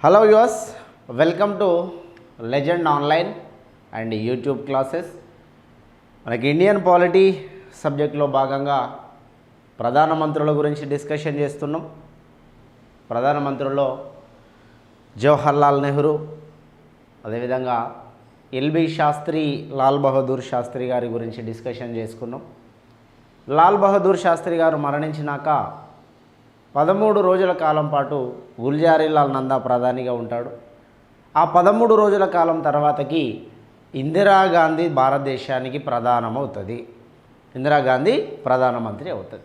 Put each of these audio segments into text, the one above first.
Hello use, welcome to legend online and YouTube classes. మనకి Indian polity సబ్జెక్ట్లో భాగంగా ప్రధానమంత్రుల గురించి డిస్కషన్ చేస్తున్నాం. ప్రధానమంత్రుల్లో జవహర్లాల్ నెహ్రూ, అదేవిధంగా ఎల్బి శాస్త్రి, లాల్ బహదూర్ శాస్త్రి గారి గురించి డిస్కషన్ చేసుకున్నాం. లాల్ బహదూర్ శాస్త్రి గారు మరణించినాక 13 రోజుల కాలం పాటు గుల్జారీలాల్ నందా ప్రధానిగా ఉంటాడు. ఆ 13 రోజుల కాలం తర్వాతకి ఇందిరాగాంధీ భారతదేశానికి ప్రధానమవుతుంది. ఇందిరాగాంధీ ప్రధానమంత్రి అవుతుంది.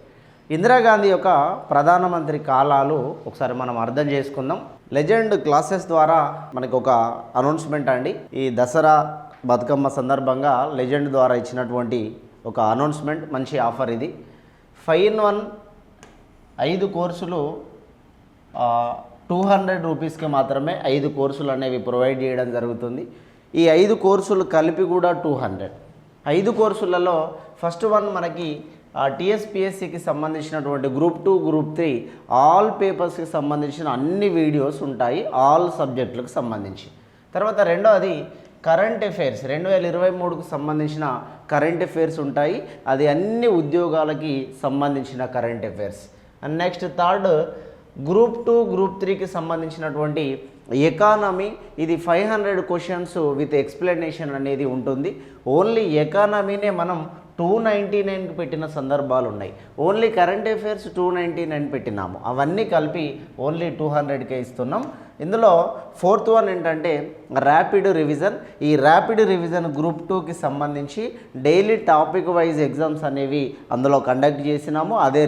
ఇందిరాగాంధీ యొక్క ప్రధానమంత్రి కాలాలు ఒకసారి మనం అర్థం చేసుకుందాం. లెజెండ్ క్లాసెస్ ద్వారా మనకు ఒక అనౌన్స్మెంట్ అండి. ఈ దసరా బతుకమ్మ సందర్భంగా లెజెండ్ ద్వారా ఇచ్చినటువంటి ఒక అనౌన్స్మెంట్, మంచి ఆఫర్ ఇది. 5-in-1 5 కోర్సులు 200 రూపీస్కి మాత్రమే 5 కోర్సులు అనేవి ప్రొవైడ్ చేయడం జరుగుతుంది. ఈ 5 కోర్సులు కలిపి కూడా 200. 5 కోర్సులలో ఫస్ట్ వన్ మనకి టీఎస్పీఎస్సికి సంబంధించినటువంటి గ్రూప్ 2, గ్రూప్ 3 ఆల్ పేపర్స్కి సంబంధించిన అన్ని వీడియోస్ ఉంటాయి, ఆల్ సబ్జెక్టులకు సంబంధించి. తర్వాత రెండవది కరెంట్ అఫైర్స్, 2023కు సంబంధించిన కరెంట్ అఫైర్స్ ఉంటాయి. అది అన్ని ఉద్యోగాలకి సంబంధించిన current affairs. And next third group 2, group 3కి సంబంధించినటువంటి ఎకానమీ. ఇది 500 క్వశ్చన్స్ విత్ ఎక్స్ప్లెనేషన్ అనేది ఉంటుంది. ఓన్లీ ఎకానమీనే మనం 299కి పెట్టిన సందర్భాలు ఉన్నాయి. ఓన్లీ కరెంట్ అఫైర్స్ 299 పెట్టినాము. అవన్నీ కలిపి ఓన్లీ 200కే ఇస్తున్నాం. ఇందులో ఫోర్త్ వన్ ఏంటంటే ర్యాపిడ్ రివిజన్. ఈ ర్యాపిడ్ రివిజన్ గ్రూప్ 2కి సంబంధించి డైలీ టాపిక్ వైజ్ ఎగ్జామ్స్ అనేవి అందులో కండక్ట్ చేసినాము. అదే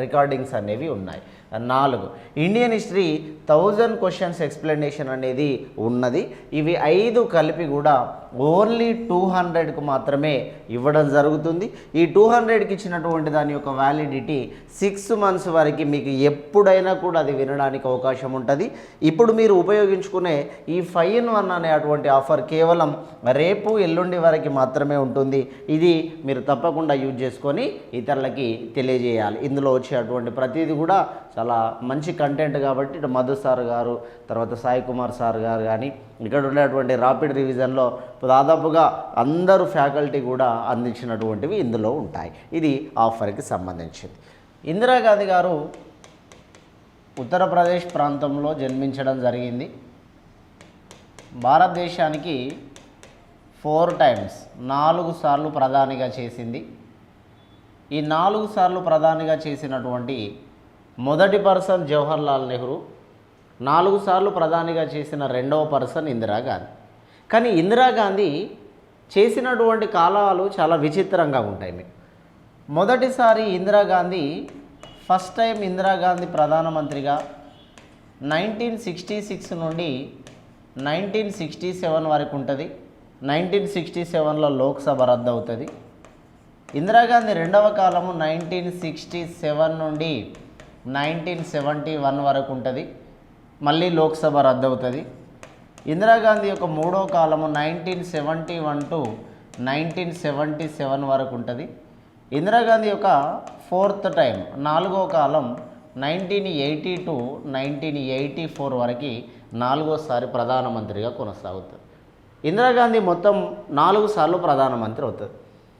రికార్డింగ్స్ అనేవి ఉన్నాయి. 4 ఇండియన్ హిస్టరీ 1000 క్వశ్చన్స్ ఎక్స్ప్లెనేషన్ అనేది ఉన్నది. ఇవి 5 కలిపి కూడా ఓన్లీ 200కు మాత్రమే ఇవ్వడం జరుగుతుంది. ఈ 200కి ఇచ్చినటువంటి దాని యొక్క వ్యాలిడిటీ 6 months వరకు మీకు ఎప్పుడైనా కూడా అది వినడానికి అవకాశం ఉంటుంది. ఇప్పుడు మీరు ఉపయోగించుకునే ఈ 5-in-1 అనేటువంటి ఆఫర్ కేవలం రేపు ఎల్లుండి వరకు మాత్రమే ఉంటుంది. ఇది మీరు తప్పకుండా యూజ్ చేసుకొని ఇతరులకి తెలియజేయాలి. ఇందులో వచ్చేటువంటి ప్రతిదీ కూడా చాలా మంచి కంటెంట్ కాబట్టి ఇటు మధు సార్ గారు, తర్వాత సాయి కుమార్ సార్ గారు కానీ ఇక్కడ ఉండేటువంటి ర్యాపిడ్ రివిజన్లో దాదాపుగా అందరూ ఫ్యాకల్టీ కూడా అందించినటువంటివి ఇందులో ఉంటాయి. ఇది ఆఫర్కి సంబంధించింది. ఇందిరాగాంధీ గారు ఉత్తరప్రదేశ్ ప్రాంతంలో జన్మించడం జరిగింది. భారతదేశానికి 4 times 4 సార్లు ప్రధానిగా చేసింది. ఈ 4 సార్లు ప్రధానిగా చేసినటువంటి మొదటి పర్సన్ జవహర్లాల్ నెహ్రూ, 4 సార్లు ప్రధానిగా చేసిన రెండవ పర్సన్ ఇందిరాగాంధీ. కానీ ఇందిరాగాంధీ చేసినటువంటి కాలాలు చాలా విచిత్రంగా ఉంటాయి. మీకు మొదటిసారి ఇందిరాగాంధీ ఫస్ట్ టైం ఇందిరాగాంధీ ప్రధానమంత్రిగా 1966 నుండి 1967 వరకు ఉంటుంది. 1967లో లోక్సభ రద్దు అవుతుంది. ఇందిరాగాంధీ రెండవ కాలము 1967 నుండి 1971 వరకు ఉంటుంది. మళ్ళీ లోక్సభ రద్దు అవుతుంది. ఇందిరాగాంధీ యొక్క మూడో కాలము 1971 to 1977 వరకు ఉంటుంది. ఇందిరాగాంధీ యొక్క ఫోర్త్ టైం, 4వ కాలం 1980 to 1984 వరకు 4వసారి ప్రధానమంత్రిగా కొనసాగుతుంది. ఇందిరాగాంధీ మొత్తం 4 సార్లు ప్రధానమంత్రి అవుతుంది.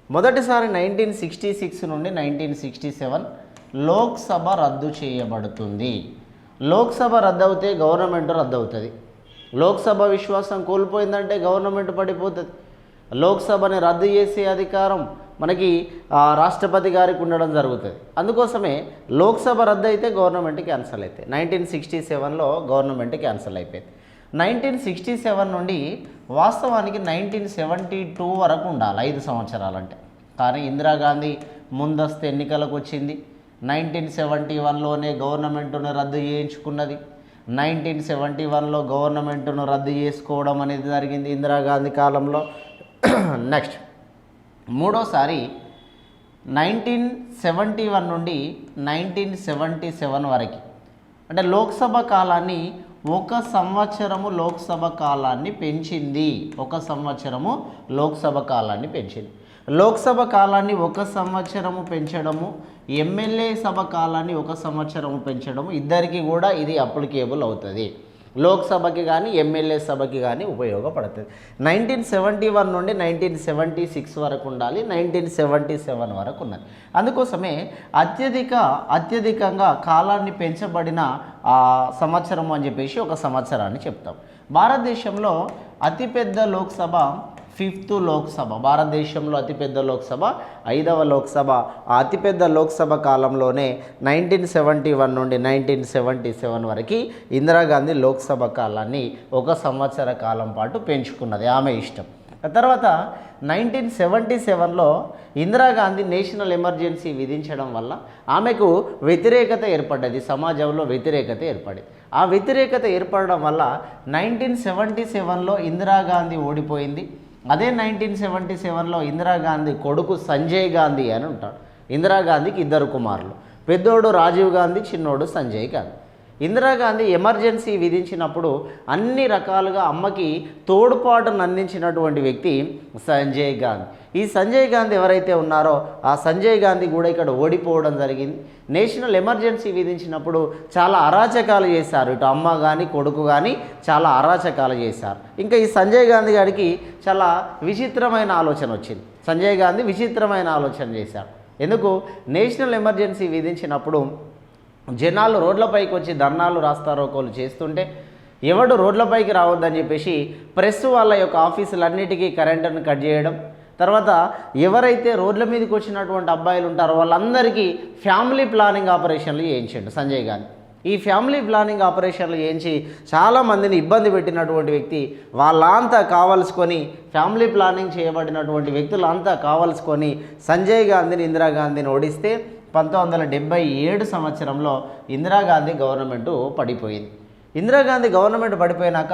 మొదటిసారి 1966 నుండి 1967 లోక్సభ రద్దు చేయబడుతుంది. లోక్సభ రద్దు అవుతే గవర్నమెంట్ రద్దు అవుతుంది. లోక్సభ విశ్వాసం కోల్పోయిందంటే గవర్నమెంట్ పడిపోతుంది. లోక్సభని రద్దు చేసే అధికారం మనకి రాష్ట్రపతి గారికి ఉండడం జరుగుతుంది. అందుకోసమే లోక్సభ రద్దు అయితే గవర్నమెంట్ క్యాన్సల్ అవుతాయి. 1967లో గవర్నమెంట్ క్యాన్సల్ అయిపోయింది. 1967 నుండి వాస్తవానికి 1972 వరకు ఉండాలి, 5 సంవత్సరాలంటే. కానీ ఇందిరాగాంధీ ముందస్తు ఎన్నికలకు వచ్చింది. 1971లోనే గవర్నమెంట్ను రద్దు చేయించుకున్నది. 1971లో గవర్నమెంట్ను రద్దు చేసుకోవడం అనేది జరిగింది ఇందిరాగాంధీ కాలంలో. నెక్స్ట్ మూడోసారి 1971 నుండి 1977 వరకు, అంటే లోక్సభ కాలాన్ని 1 సంవత్సరము లోక్సభ కాలాన్ని పెంచింది. 1 సంవత్సరము లోక్సభ కాలాన్ని పెంచింది. లోక్సభ కాలాన్ని 1 సంవత్సరము పెంచడము, ఎమ్మెల్యే సభ కాలాన్ని 1 సంవత్సరము పెంచడము, ఇద్దరికి కూడా ఇది అప్లికేబుల్ అవుతుంది. లోక్సభకి కానీ ఎమ్మెల్యే సభకి కానీ ఉపయోగపడుతుంది. 1971 నుండి 1976 వరకు ఉండాలి, 1977 వరకు ఉన్నది. అందుకోసమే అత్యధికంగా కాలాన్ని పెంచబడిన సంవత్సరం అని చెప్పేసి ఒక సంవత్సరాన్ని చెప్తాం. భారతదేశంలో అతిపెద్ద లోక్సభ 5th లోక్సభ, భారతదేశంలో అతిపెద్ద లోక్సభ 5వ లోక్సభ. ఆ అతిపెద్ద లోక్సభ కాలంలోనే 1971 నుండి 1977 వరకు ఇందిరాగాంధీ లోక్సభ కాలాన్ని 1 సంవత్సర కాలం పాటు పెంచుకున్నది, ఆమె ఇష్టం. తర్వాత 1977లో ఇందిరాగాంధీ నేషనల్ ఎమర్జెన్సీ విధించడం వల్ల ఆమెకు వ్యతిరేకత ఏర్పడ్డది, సమాజంలో వ్యతిరేకత ఏర్పడింది. ఆ వ్యతిరేకత ఏర్పడడం వల్ల 1977లో ఇందిరాగాంధీ ఓడిపోయింది. అదే 1977లో ఇందిరాగాంధీ కొడుకు సంజయ్ గాంధీ అని ఉంటాడు. ఇందిరాగాంధీకి 2 కుమారులు, పెద్దోడు రాజీవ్ గాంధీ, చిన్నోడు సంజయ్ గాంధీ. ఇందిరాగాంధీ ఎమర్జెన్సీ విధించినప్పుడు అన్ని రకాలుగా అమ్మకి తోడ్పాటును అందించినటువంటి వ్యక్తి సంజయ్ గాంధీ. ఈ సంజయ్ గాంధీ ఎవరైతే ఉన్నారో ఆ సంజయ్ గాంధీ కూడా ఇక్కడ ఓడిపోవడం జరిగింది. నేషనల్ ఎమర్జెన్సీ విధించినప్పుడు చాలా అరాచకాలు చేశారు, ఇటు అమ్మ కానీ కొడుకు కానీ చాలా అరాచకాలు చేశారు. ఇంకా ఈ సంజయ్ గాంధీ గారికి చాలా విచిత్రమైన ఆలోచన వచ్చింది. సంజయ్ గాంధీ విచిత్రమైన ఆలోచన చేశారు. ఎందుకు? నేషనల్ ఎమర్జెన్సీ విధించినప్పుడు జనాలు రోడ్లపైకి వచ్చి ధర్నాలు రాస్తారోకోలు చేస్తుంటే ఎవడు రోడ్లపైకి రావద్దని చెప్పేసి ప్రెస్ వాళ్ళ యొక్క ఆఫీసులన్నిటికీ కరెంటును కట్ చేయడం, తర్వాత ఎవరైతే రోడ్ల మీదకి వచ్చినటువంటి అబ్బాయిలు ఉంటారో వాళ్ళందరికీ ఫ్యామిలీ ప్లానింగ్ ఆపరేషన్లు చేయించాడు సంజయ్ గాంధీ. ఈ ఫ్యామిలీ ప్లానింగ్ ఆపరేషన్లు చేయించి చాలామందిని ఇబ్బంది పెట్టినటువంటి వ్యక్తి. వాళ్ళంతా కావలసుకొని ఫ్యామిలీ ప్లానింగ్ చేయబడినటువంటి వ్యక్తులంతా కావలసుకొని సంజయ్ గాంధీని ఇందిరాగాంధీని ఓడిస్తే 1977 సంవత్సరంలో ఇందిరాగాంధీ గవర్నమెంటు పడిపోయింది. ఇందిరాగాంధీ గవర్నమెంట్ పడిపోయినాక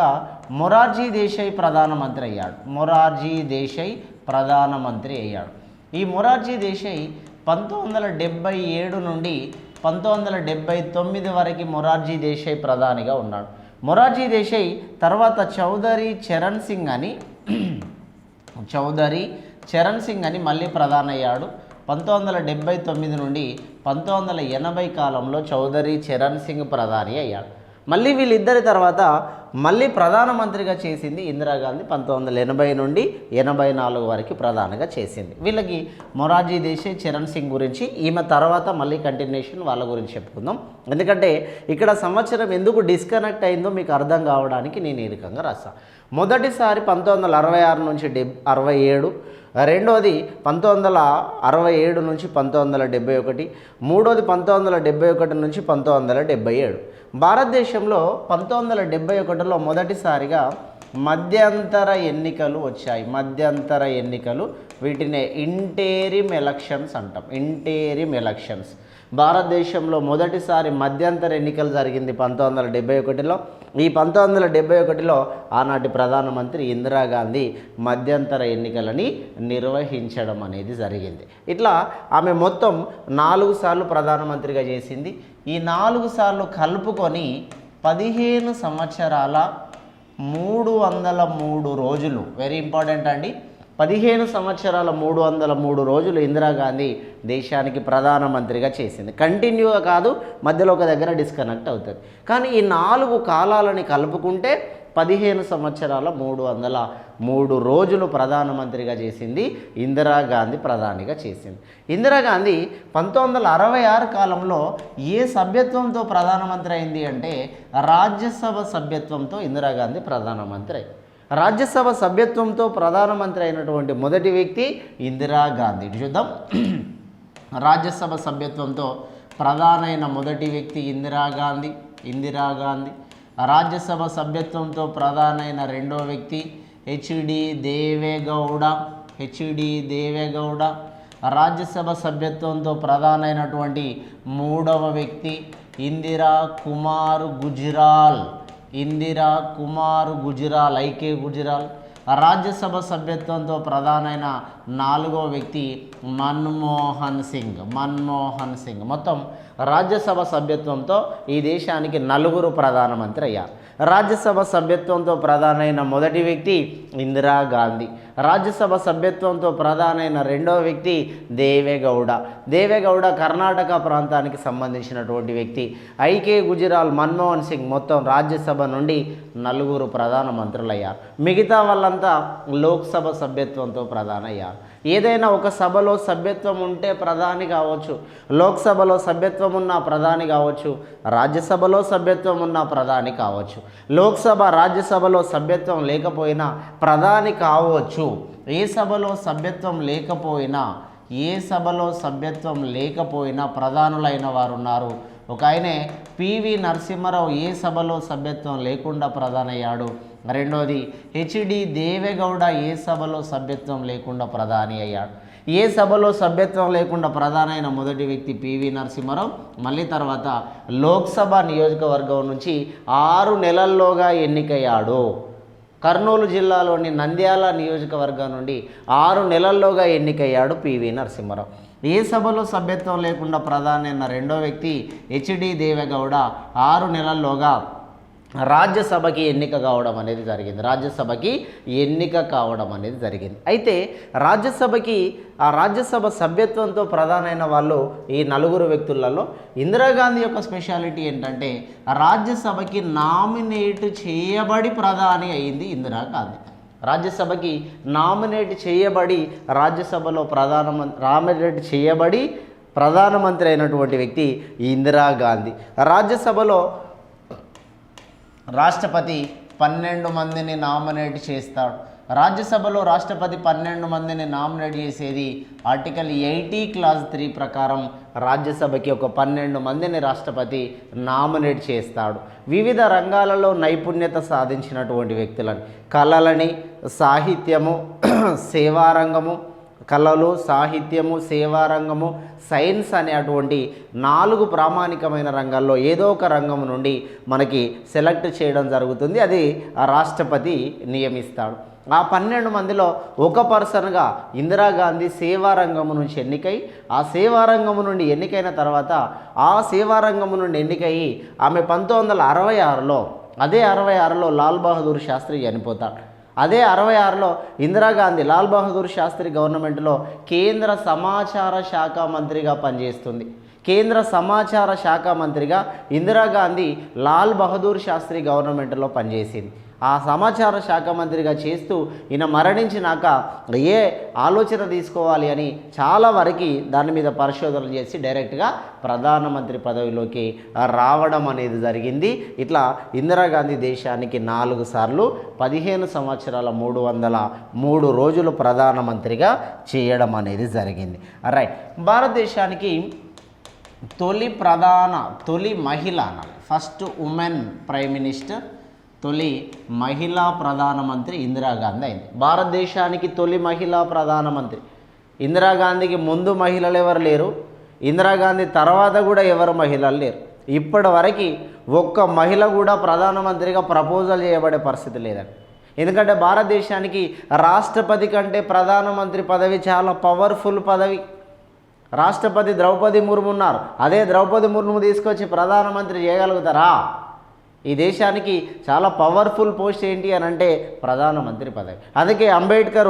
మొరార్జీ దేశాయ్ ప్రధానమంత్రి అయ్యాడు. మొరార్జీ దేశాయ్ ప్రధానమంత్రి అయ్యాడు. ఈ మొరార్జీ దేశాయ్ 1977 నుండి 1979 వరకు మొరార్జీ దేశాయ్ ప్రధానిగా ఉన్నాడు. మొరార్జీ దేశాయ్ తర్వాత చౌదరి చరణ్ సింగ్ అని మళ్ళీ ప్రధాని అయ్యాడు. 1979 నుండి 1980 కాలంలో చౌదరి చరణ్ సింగ్ ప్రధాని అయ్యాడు. మళ్ళీ వీళ్ళిద్దరి తర్వాత మళ్ళీ ప్రధానమంత్రిగా చేసింది ఇందిరాగాంధీ 1980 నుండి 84 వరకు ప్రధానిగా చేసింది. వీళ్ళకి మొరార్జీ దేశాయ్, చరణ్ సింగ్ గురించి ఈమె తర్వాత మళ్ళీ కంటిన్యూషన్ వాళ్ళ గురించి చెప్పుకుందాం. ఎందుకంటే ఇక్కడ సంవత్సరం ఎందుకు డిస్కనెక్ట్ అయిందో మీకు అర్థం కావడానికి నేను ఈ రకంగా రాస్తాను. మొదటిసారి 1966 నుంచి 67, రెండోది 1967 నుంచి 1971, మూడోది 1971 నుంచి 1977. భారతదేశంలో 1971లో మొదటిసారిగా మధ్యంతర ఎన్నికలు వచ్చాయి. మధ్యంతర ఎన్నికలు, వీటినే ఇంటేరిమ్ ఎలక్షన్స్ అంటాం. ఇంటేరిమ్ ఎలక్షన్స్. భారతదేశంలో మొదటిసారి మధ్యంతర ఎన్నికలు జరిగింది 1971లో. ఈ 1971లో ఆనాటి ప్రధానమంత్రి ఇందిరాగాంధీ మధ్యంతర ఎన్నికలని నిర్వహించడం అనేది జరిగింది. ఇట్లా ఆమె మొత్తం 4 సార్లు ప్రధానమంత్రిగా చేసింది. ఈ 4 సార్లు కలుపుకొని 15 సంవత్సరాల 303 రోజులు, వెరీ ఇంపార్టెంట్ అండి, 15 సంవత్సరాల 303 రోజులు ఇందిరాగాంధీ దేశానికి ప్రధానమంత్రిగా చేసింది. కంటిన్యూగా కాదు, మధ్యలో ఒక దగ్గర డిస్కనెక్ట్ అవుతుంది. కానీ ఈ 4 కాలాలని కలుపుకుంటే 15 సంవత్సరాల 303 రోజులు ప్రధానమంత్రిగా చేసింది ఇందిరాగాంధీ, ప్రధానిగా చేసింది. ఇందిరాగాంధీ 1966 కాలంలో ఏ సభ్యత్వంతో ప్రధానమంత్రి అయింది అంటే రాజ్యసభ సభ్యత్వంతో ఇందిరాగాంధీ ప్రధానమంత్రి అయింది. రాజ్యసభ సభ్యత్వంతో ప్రధానమంత్రి అయినటువంటి మొదటి వ్యక్తి ఇందిరాగాంధీ. చూద్దాం, రాజ్యసభ సభ్యత్వంతో ప్రధానైన మొదటి వ్యక్తి ఇందిరాగాంధీ. రాజ్యసభ సభ్యత్వంతో ప్రధానైన రెండో వ్యక్తి హెచ్డి దేవేగౌడ. రాజ్యసభ సభ్యత్వంతో ప్రధానైనటువంటి మూడవ వ్యక్తి ఇందిరా కుమార్ గుజ్రాల్, ఐకే గుజ్రాల్. రాజ్యసభ సభ్యత్వంతో ప్రధానమైన 4వ వ్యక్తి మన్మోహన్ సింగ్. మొత్తం రాజ్యసభ సభ్యత్వంతో ఈ దేశానికి 4 ప్రధానమంత్రి అయ్యారు. రాజ్యసభ సభ్యత్వంతో ప్రధానమైన మొదటి వ్యక్తి ఇందిరాగాంధీ. రాజ్యసభ సభ్యత్వంతో ప్రధానమైన రెండవ వ్యక్తి దేవేగౌడ. దేవేగౌడ కర్ణాటక ప్రాంతానికి సంబంధించినటువంటి వ్యక్తి. ఐకే గుజరాల్, మన్మోహన్ సింగ్ మొత్తం రాజ్యసభ నుండి 4 ప్రధానమంత్రులయ్యారు. మిగతా వాళ్ళంతా లోక్సభ సభ్యత్వంతో ప్రధానయ్యారు. ఏదైనా ఒక సభలో సభ్యత్వం ఉంటే ప్రధాని కావచ్చు, లోక్సభలో సభ్యత్వం ఉన్న ప్రధాని కావచ్చు, రాజ్యసభలో సభ్యత్వం ఉన్న ప్రధాని కావచ్చు. లోక్సభ, రాజ్యసభలో సభ్యత్వం లేకపోయినా ప్రధాని కావచ్చు. ఏ సభలో సభ్యత్వం లేకపోయినా ప్రధానులైన వారు ఉన్నారు. ఒక ఆయనే పివి నరసింహారావు ఏ సభలో సభ్యత్వం లేకుండా ప్రధానయ్యాడు. రెండోది హెచ్డి దేవేగౌడ ఏ సభలో సభ్యత్వం లేకుండా ప్రధాని అయ్యాడు. ఏ సభలో సభ్యత్వం లేకుండా ప్రధానమైన మొదటి వ్యక్తి పివి నరసింహారావు. మళ్ళీ తర్వాత లోక్సభ నియోజకవర్గం నుంచి 6 నెలల్లోగా ఎన్నికయ్యాడు. కర్నూలు జిల్లాలోని నంద్యాల నియోజకవర్గం నుండి 6 నెలల్లోగా ఎన్నికయ్యాడు పివి నరసింహారావు. ఏ సభలో సభ్యత్వం లేకుండా ప్రధానమైన రెండో వ్యక్తి హెచ్డి దేవేగౌడ 6 నెలల్లోగా రాజ్యసభకి ఎన్నిక కావడం అనేది జరిగింది. అయితే రాజ్యసభ సభ్యత్వంతో ప్రధానమైన వాళ్ళు ఈ 4 వ్యక్తులలో ఇందిరాగాంధీ యొక్క స్పెషాలిటీ ఏంటంటే రాజ్యసభకి నామినేట్ చేయబడి ప్రధాని అయింది ఇందిరాగాంధీ. రాజ్యసభకి నామినేట్ చేయబడి రాజ్యసభలో ప్రధానమంత్రి అయినటువంటి వ్యక్తి ఇందిరాగాంధీ. రాజ్యసభలో రాష్ట్రపతి 12 మందిని నామినేట్ చేస్తాడు. రాజ్యసభలో రాష్ట్రపతి 12 మందిని నామినేట్ చేసేది ఆర్టికల్ 80 క్లాజ్ 3 ప్రకారం రాజ్యసభకి ఒక 12 మందిని రాష్ట్రపతి నామినేట్ చేస్తాడు. వివిధ రంగాలలో నైపుణ్యత సాధించినటువంటి వ్యక్తులని, కళలని, సాహిత్యము, సేవారంగము, కళలు, సాహిత్యము, సేవారంగము, సైన్స్ అనేటువంటి 4 ప్రామాణికమైన రంగాల్లో ఏదో ఒక రంగం నుండి మనకి సెలెక్ట్ చేయడం జరుగుతుంది. అది ఆ రాష్ట్రపతి నియమిస్తాడు. ఆ 12 మందిలో ఒక పర్సన్గా ఇందిరాగాంధీ సేవారంగము నుంచి ఎన్నికై, ఆ సేవారంగము నుండి ఎన్నికైన తర్వాత ఆ సేవారంగము నుండి ఎన్నికయ్యి ఆమె 1966లో అదే 66లో లాల్ బహదూర్ శాస్త్రి చనిపోతాడు. అదే 66లో ఇందిరాగాంధీ లాల్ బహదూర్ శాస్త్రి గవర్నమెంట్లో కేంద్ర సమాచార శాఖ మంత్రిగా పనిచేస్తుంది. కేంద్ర సమాచార శాఖ మంత్రిగా ఇందిరాగాంధీ లాల్ బహదూర్ శాస్త్రి గవర్నమెంట్లో పనిచేసింది. ఆ సమాచార శాఖ మంత్రిగా చేస్తూ ఈయన మరణించినాక ఏ ఆలోచన తీసుకోవాలి అని చాలా వరకు దాని మీద పరిశోధనలు చేసి డైరెక్ట్గా ప్రధానమంత్రి పదవిలోకి రావడం అనేది జరిగింది. ఇట్లా ఇందిరాగాంధీ దేశానికి 4 సార్లు 15 సంవత్సరాల 303 రోజులు ప్రధానమంత్రిగా చేయడం అనేది జరిగింది. రైట్. భారతదేశానికి తొలి మహిళ అనాలి, ఫస్ట్ ఉమెన్ ప్రైమ్ మినిస్టర్, తొలి మహిళా ప్రధానమంత్రి ఇందిరాగాంధీ అయింది. భారతదేశానికి తొలి మహిళా ప్రధానమంత్రి. ఇందిరాగాంధీకి ముందు మహిళలు ఎవరు లేరు, ఇందిరాగాంధీ తర్వాత కూడా ఎవరు మహిళలు లేరు. ఇప్పటి వరకు ఒక్క మహిళ కూడా ప్రధానమంత్రిగా ప్రపోజల్ చేయబడే పరిస్థితి లేదండి. ఎందుకంటే భారతదేశానికి రాష్ట్రపతి కంటే ప్రధానమంత్రి పదవి చాలా పవర్ఫుల్ పదవి. రాష్ట్రపతి ద్రౌపది ముర్ము ఉన్నారు. అదే ద్రౌపది ముర్ము తీసుకొచ్చి ప్రధానమంత్రి చేయగలుగుతారా? ఈ దేశానికి చాలా పవర్ఫుల్ పోస్ట్ ఏంటి అని అంటే ప్రధానమంత్రి పదవి. అందుకే అంబేద్కర్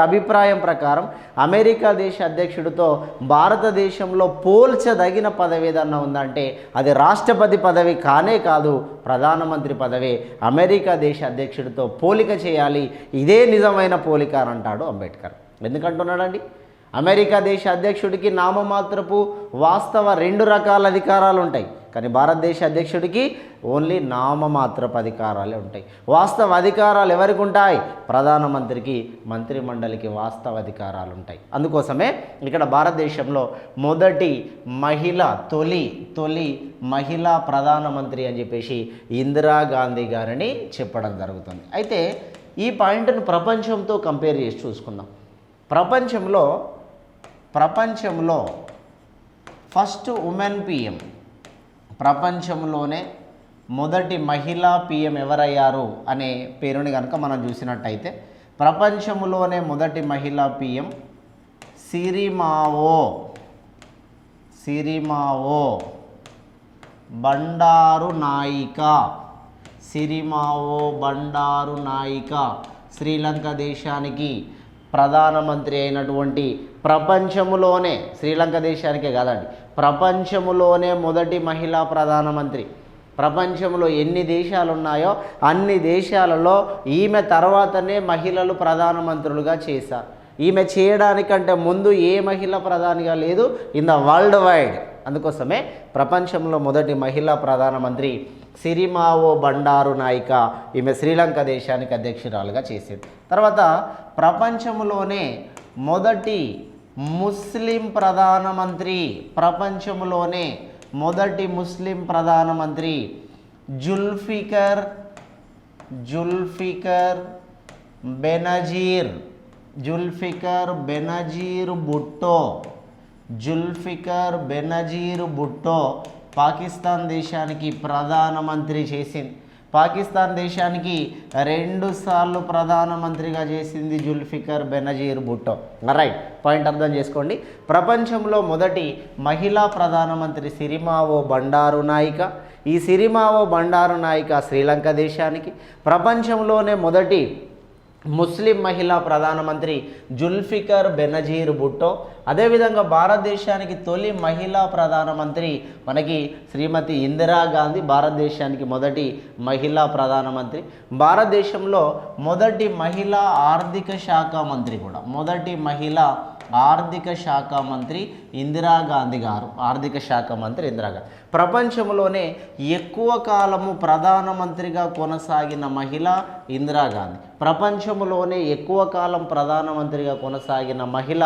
అభిప్రాయం ప్రకారం అమెరికా దేశ అధ్యక్షుడితో భారతదేశంలో పోల్చదగిన పదవి ఏదన్నా ఉందంటే అది రాష్ట్రపతి పదవి కానే కాదు, ప్రధానమంత్రి పదవి. అమెరికా దేశ అధ్యక్షుడితో పోలిక చేయాలి, ఇదే నిజమైన పోలిక అని అంటాడు అంబేద్కర్. ఎందుకంటున్నాడండి? అమెరికా దేశ అధ్యక్షుడికి నామమాత్రపు వాస్తవ 2 రకాల అధికారాలు ఉంటాయి, కానీ భారతదేశ అధ్యక్షుడికి ఓన్లీ నామమాత్రపు అధికారాలే ఉంటాయి. వాస్తవ అధికారాలు ఎవరికి ఉంటాయి? ప్రధానమంత్రికి, మంత్రిమండలికి వాస్తవ అధికారాలు ఉంటాయి. అందుకోసమే ఇక్కడ భారతదేశంలో మొదటి మహిళ, తొలి మహిళా ప్రధానమంత్రి అని చెప్పేసి ఇందిరాగాంధీ గారిని చెప్పడం జరుగుతుంది. అయితే ఈ పాయింట్ను ప్రపంచంతో కంపేర్ చేసి చూసుకుందాం. ప్రపంచంలో ఫస్ట్ ఉమెన్ పిఎం, ప్రపంచంలోనే మొదటి మహిళా పిఎం ఎవరయ్యారు అనే పేరుని కనుక మనం చూసినట్టయితే ప్రపంచంలోనే మొదటి మహిళా పిఎం సిరిమావో బండారు నాయిక. శ్రీలంక దేశానికి ప్రధానమంత్రి అయినటువంటి ప్రపంచంలోనే, శ్రీలంక దేశానికే కాదండి, ప్రపంచంలోనే మొదటి మహిళా ప్రధానమంత్రి. ప్రపంచంలో ఎన్ని దేశాలు ఉన్నాయో అన్ని దేశాలలో ఈమె తర్వాతనే మహిళలు ప్రధానమంత్రులుగా చేశారు. ఈమె చేయడానికంటే ముందు ఏ మహిళ ప్రధానిగా లేదు ఇన్ ద వరల్డ్ వైడ్. అందుకోసమే ప్రపంచంలో మొదటి మహిళా ప్రధానమంత్రి సిరిమావో బండారు నాయిక. ఈమె శ్రీలంక దేశానికి అధ్యక్షురాలుగా చేసింది. తర్వాత ప్రపంచంలోనే మొదటి ముస్లిం ప్రధానమంత్రి, ప్రపంచంలోనే మొదటి ముస్లిం ప్రధానమంత్రి జుల్ఫికర్ బెనజీర్ భుట్టో పాకిస్తాన్ దేశానికి ప్రధానమంత్రి చేసింది. పాకిస్తాన్ దేశానికి 2 సార్లు ప్రధానమంత్రిగా చేసింది జుల్ఫికర్ బెనజీర్ భుట్టో. రైట్, పాయింట్ అర్థం చేసుకోండి. ప్రపంచంలో మొదటి మహిళా ప్రధానమంత్రి సిరిమావో బండారు నాయిక. ఈ సిరిమావో బండారు నాయిక శ్రీలంక దేశానికి. ప్రపంచంలోనే మొదటి ముస్లిం మహిళా ప్రధానమంత్రి జుల్ఫికర్ బెనజీర్ భుట్టో. అదేవిధంగా భారతదేశానికి తొలి మహిళా ప్రధానమంత్రి మనకి శ్రీమతి ఇందిరాగాంధీ, భారతదేశానికి మొదటి మహిళా ప్రధానమంత్రి. భారతదేశంలో మొదటి మహిళా ఆర్థిక శాఖ మంత్రి కూడా, మొదటి మహిళా ఆర్థిక శాఖ మంత్రి ఇందిరాగాంధీ గారు. ఆర్థిక శాఖ మంత్రి ఇందిరాగాంధీ. ప్రపంచంలోనే ఎక్కువ కాలము ప్రధానమంత్రిగా కొనసాగిన మహిళ ఇందిరాగాంధీ. ప్రపంచంలోనే ఎక్కువ కాలం ప్రధానమంత్రిగా కొనసాగిన మహిళ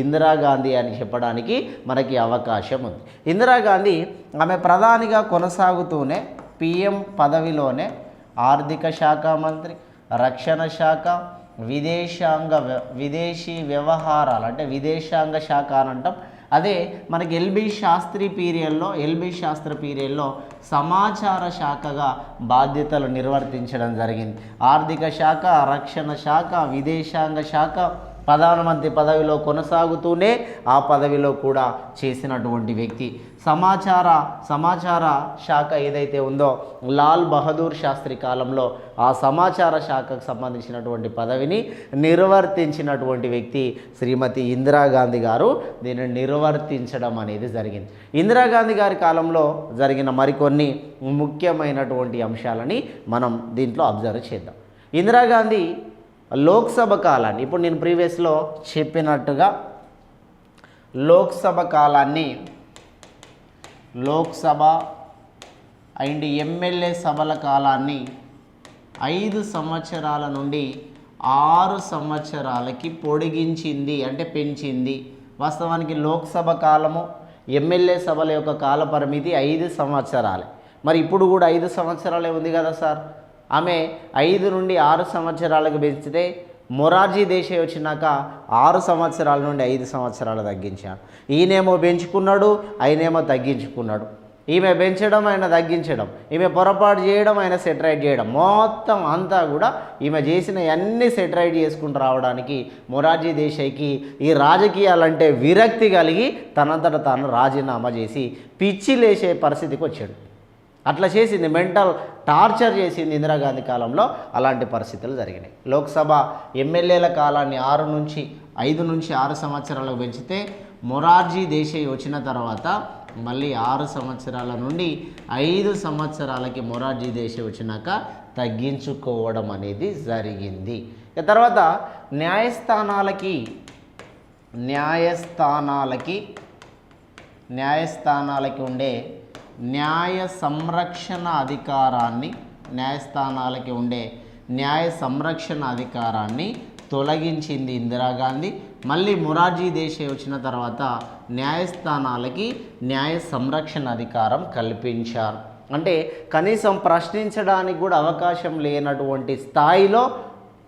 ఇందిరాగాంధీ అని చెప్పడానికి మనకి అవకాశం ఉంది. ఇందిరాగాంధీ ఆమె ప్రధానిగా కొనసాగుతూనే పిఎం పదవిలోనే ఆర్థిక శాఖ మంత్రి, రక్షణ శాఖ, విదేశీ వ్యవహారాలు అంటే విదేశాంగ శాఖ అని అంటాం. అదే మనకి ఎల్బి శాస్త్రి పీరియడ్లో సమాచార శాఖగా బాధ్యతలు నిర్వర్తించడం జరిగింది. ఆర్థిక శాఖ, రక్షణ శాఖ, విదేశాంగ శాఖ, ప్రధానమంత్రి పదవిలో కొనసాగుతూనే ఆ పదవిలో కూడా చేసినటువంటి వ్యక్తి. సమాచార శాఖ ఏదైతే ఉందో లాల్ బహదూర్ శాస్త్రి కాలంలో ఆ సమాచార శాఖకు సంబంధించినటువంటి పదవిని నిర్వర్తించినటువంటి వ్యక్తి శ్రీమతి ఇందిరాగాంధీ గారు. దీనిని నిర్వర్తించడం అనేది జరిగింది. ఇందిరాగాంధీ గారి కాలంలో జరిగిన మరికొన్ని ముఖ్యమైనటువంటి అంశాలని మనం దీంట్లో అబ్జర్వ్ చేద్దాం. ఇందిరాగాంధీ లోక్సభ కాలాన్ని, ఇప్పుడు నేను ప్రీవియస్లో చెప్పినట్టుగా లోక్సభ అండ్ ఎమ్మెల్యే సభల కాలాన్ని 5 సంవత్సరాల నుండి 6 సంవత్సరాలకి పొడిగించింది, అంటే పెంచింది. వాస్తవానికి లోక్సభ కాలము, ఎమ్మెల్యే సభల యొక్క కాల పరిమితి 5 సంవత్సరాలే. మరి ఇప్పుడు కూడా 5 సంవత్సరాలే ఉంది కదా సార్. ఆమె 5 నుండి 6 సంవత్సరాలకు పెంచితే మొరార్జీ దేశాయ్ వచ్చినాక 6 సంవత్సరాల నుండి 5 సంవత్సరాలు తగ్గించాడు. ఈయనేమో పెంచుకున్నాడు, ఆయనేమో తగ్గించుకున్నాడు. ఈమె పెంచడం, ఆయన తగ్గించడం, ఈమె పొరపాటు చేయడం, ఆయన సెటరైట్ చేయడం, మొత్తం అంతా కూడా ఈమె చేసిన అన్ని సెటరైట్ చేసుకుంటూ రావడానికి మొరార్జీ దేశాయ్కి ఈ రాజకీయాలంటే విరక్తి కలిగి తనంతట తాను రాజీనామా చేసి పిచ్చి లేచే పరిస్థితికి వచ్చాడు. అట్లా చేసింది, మెంటల్ టార్చర్ చేసింది ఇందిరాగాంధీ కాలంలో. అలాంటి పరిస్థితులు జరిగినాయి. లోక్సభ ఎమ్మెల్యేల కాలాన్ని 5 నుంచి 6 సంవత్సరాలకు పెంచితే మొరార్జీ దేశాయ్ వచ్చిన తర్వాత మళ్ళీ 6 సంవత్సరాల నుండి 5 సంవత్సరాలకి మొరార్జీ దేశాయ్ వచ్చినాక తగ్గించుకోవడం అనేది జరిగింది. తర్వాత న్యాయస్థానాలకి ఉండే న్యాయ సంరక్షణ అధికారాన్ని తొలగించింది ఇందిరాగాంధీ. మళ్ళీ మొరార్జీ దేశాయ్ వచ్చిన తర్వాత న్యాయస్థానాలకి న్యాయ సంరక్షణ అధికారం కల్పించారు. అంటే కనీసం ప్రశ్నించడానికి కూడా అవకాశం లేనటువంటి స్థాయిలో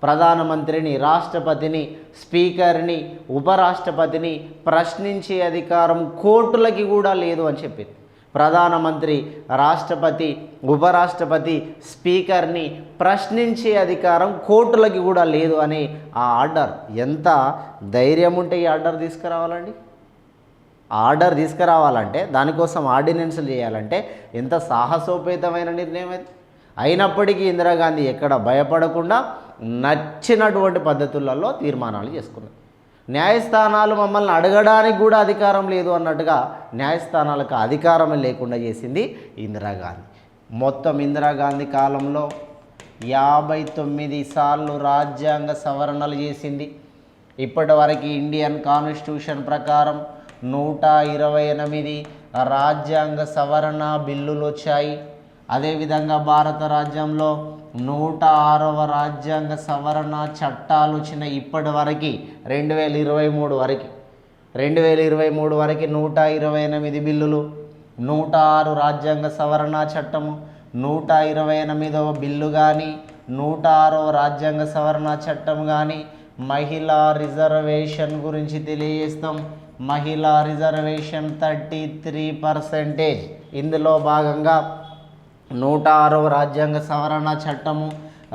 ప్రధానమంత్రిని, రాష్ట్రపతిని, స్పీకర్ని, ఉపరాష్ట్రపతిని ప్రశ్నించే అధికారం కోర్టులకి కూడా లేదు అని చెప్పింది. ప్రధానమంత్రి, రాష్ట్రపతి, ఉపరాష్ట్రపతి, స్పీకర్ని ప్రశ్నించే అధికారం కోర్టులకి కూడా లేదు అని ఆ ఆర్డర్. ఎంత ధైర్యం ఉంటే ఈ ఆర్డర్ తీసుకురావాలండి? ఆర్డర్ తీసుకురావాలంటే, దానికోసం ఆర్డినెన్స్లు చేయాలంటే ఎంత సాహసోపేతమైన నిర్ణయం అది. అయినప్పటికీ ఇందిరాగాంధీ ఎక్కడ భయపడకుండా నచ్చినటువంటి పద్ధతులలో తీర్మానాలు చేసుకున్నది. న్యాయస్థానాలు మమ్మల్ని అడగడానికి కూడా అధికారం లేదు అన్నట్టుగా న్యాయస్థానాలకు అధికారమే లేకుండా చేసింది ఇందిరాగాంధీ. మొత్తం ఇందిరాగాంధీ కాలంలో 59 సార్లు రాజ్యాంగ సవరణలు చేసింది. ఇప్పటి వరకు ఇండియన్ కాన్స్టిట్యూషన్ ప్రకారం 128 రాజ్యాంగ సవరణ బిల్లులు వచ్చాయి. అదేవిధంగా భారత రాజ్యంలో 106వ రాజ్యాంగ సవరణ చట్టాలు వచ్చినాయి. ఇప్పటి వరకు 2023 వరకు 128 బిల్లులు, 106 రాజ్యాంగ సవరణ చట్టము, 128వ బిల్లు కానీ, 106వ రాజ్యాంగ సవరణ చట్టం కానీ మహిళా రిజర్వేషన్ గురించి తెలియజేస్తాం. మహిళా రిజర్వేషన్ 33%. ఇందులో భాగంగా 106వ రాజ్యాంగ సవరణ చట్టము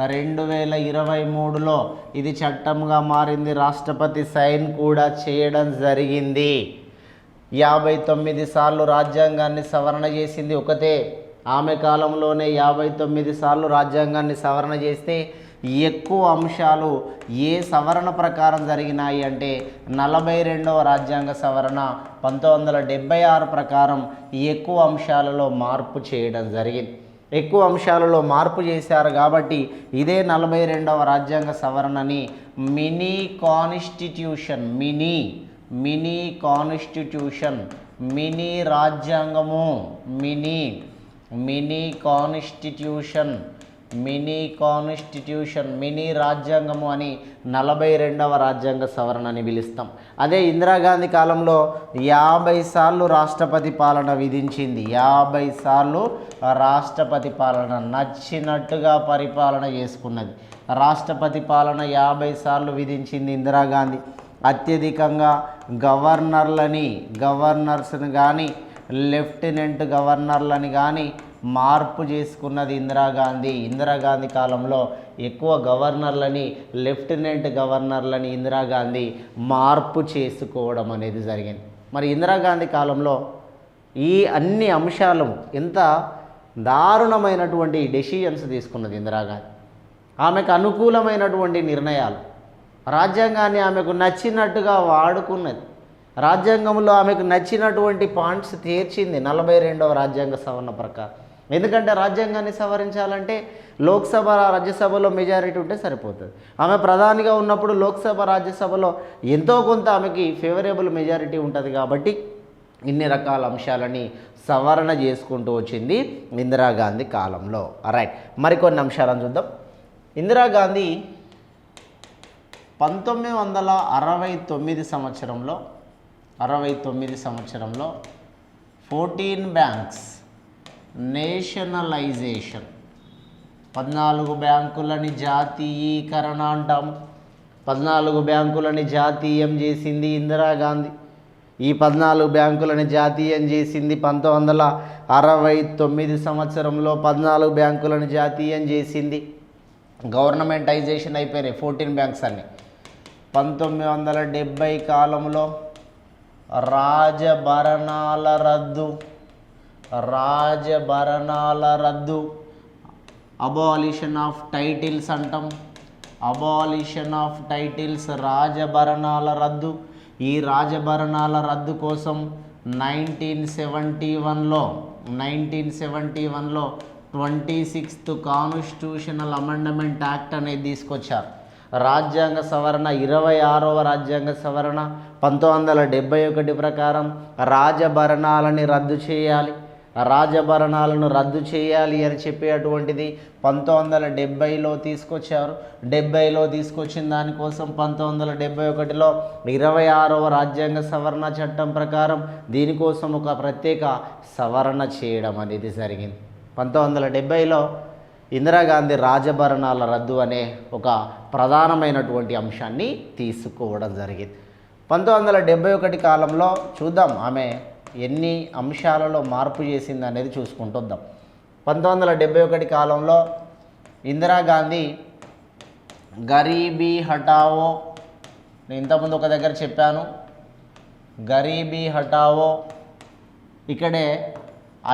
2023లో ఇది చట్టంగా మారింది. రాష్ట్రపతి సైన్ కూడా చేయడం జరిగింది. 59 సార్లు రాజ్యాంగాన్ని సవరణ చేసింది ఒకతే. ఆమె కాలంలోనే 59 సార్లు రాజ్యాంగాన్ని సవరణ చేస్తే ఎక్కువ అంశాలు ఏ సవరణ ప్రకారం జరిగినాయి అంటే 42వ రాజ్యాంగ సవరణ 1976 ప్రకారం ఎక్కువ అంశాలలో మార్పు చేయడం జరిగింది. ఎక్కువ అంశాలలో మార్పు చేశారు కాబట్టి ఇదే 42వ రాజ్యాంగ సవరణని mini constitution, mini constitution, mini రాజ్యాంగము, మినీ కాన్స్టిట్యూషన్, మినీ రాజ్యాంగము అని 42వ రాజ్యాంగ సవరణ అని పిలుస్తాం. అదే ఇందిరాగాంధీ కాలంలో 50 సార్లు రాష్ట్రపతి పాలన విధించింది. 50 సార్లు రాష్ట్రపతి పాలన నచ్చినట్టుగా పరిపాలన చేసుకున్నది. రాష్ట్రపతి పాలన 50 సార్లు విధించింది ఇందిరాగాంధీ. అత్యధికంగా గవర్నర్స్ని కానీ లెఫ్టినెంట్ గవర్నర్లని కానీ మార్పు చేసుకున్నది ఇందిరాగాంధీ. ఇందిరాగాంధీ కాలంలో ఎక్కువ గవర్నర్లని, లెఫ్టినెంట్ గవర్నర్లని ఇందిరాగాంధీ మార్పు చేసుకోవడం అనేది జరిగింది. మరి ఇందిరాగాంధీ కాలంలో ఈ అన్ని అంశాలు ఎంత దారుణమైనటువంటి డెసిషన్స్ తీసుకున్నది ఇందిరాగాంధీ. ఆమెకు అనుకూలమైనటువంటి నిర్ణయాలు, రాజ్యాంగాన్ని ఆమెకు నచ్చినట్టుగా వాడుకున్నది. రాజ్యాంగంలో ఆమెకు నచ్చినటువంటి పాయింట్స్ తీర్చింది 42వ రాజ్యాంగ సవరణ ప్రకారం. ఎందుకంటే రాజ్యాంగాన్ని సవరించాలంటే లోక్సభ రాజ్యసభలో మెజారిటీ ఉంటే సరిపోతుంది. ఆమె ప్రధానిగా ఉన్నప్పుడు లోక్సభ రాజ్యసభలో ఎంతో కొంత ఆమెకి ఫేవరబుల్ మెజారిటీ ఉంటుంది కాబట్టి ఇన్ని రకాల అంశాలని సవరణ చేసుకుంటూ వచ్చింది ఇందిరాగాంధీ కాలంలో. రైట్, మరికొన్ని అంశాలను చూద్దాం. ఇందిరాగాంధీ 1969 సంవత్సరంలో 14 బ్యాంక్స్ నేషనలైజేషన్, 14 బ్యాంకులని జాతీయీకరణ అంటాం. 14 బ్యాంకులని జాతీయం చేసింది ఇందిరాగాంధీ. ఈ 14 బ్యాంకులని జాతీయం చేసింది 1969 సంవత్సరంలో 14 బ్యాంకులను జాతీయం చేసింది. గవర్నమెంటైజేషన్ అయిపోయినాయి 14 బ్యాంక్స్ అన్ని. 1970 కాలంలో రాజభరణాల రద్దు, అబాలిషన్ ఆఫ్ టైటిల్స్ అంటాం. అబాలిషన్ ఆఫ్ టైటిల్స్, రాజభరణాల రద్దు. ఈ రాజభరణాల రద్దు కోసం 1971లో 26th కాన్స్టిట్యూషనల్ అమెండ్మెంట్ యాక్ట్ అనేది తీసుకొచ్చారు. రాజ్యాంగ సవరణ 26వ రాజ్యాంగ సవరణ 1971 ప్రకారం రాజభరణాలను రద్దు చేయాలి అని చెప్పేటువంటిది 1970లో తీసుకొచ్చారు. 70లో తీసుకొచ్చిన దానికోసం 1971లో 26వ రాజ్యాంగ సవరణ చట్టం ప్రకారం దీనికోసం ఒక ప్రత్యేక సవరణ చేయడం అనేది జరిగింది. 1970లో ఇందిరాగాంధీ రాజభరణాల రద్దు అనే ఒక ప్రధానమైనటువంటి అంశాన్ని తీసుకోవడం జరిగింది. 1971 కాలంలో చూద్దాం ఆమె ఎన్ని అంశాలలో మార్పు చేసింది అనేది చూసుకుంటూ వద్దాం. 1971 కాలంలో ఇందిరాగాంధీ గరీబీ హటావో, నేను ఇంతకుముందు ఒక దగ్గర చెప్పాను, గరీబీ హటావో, ఇక్కడే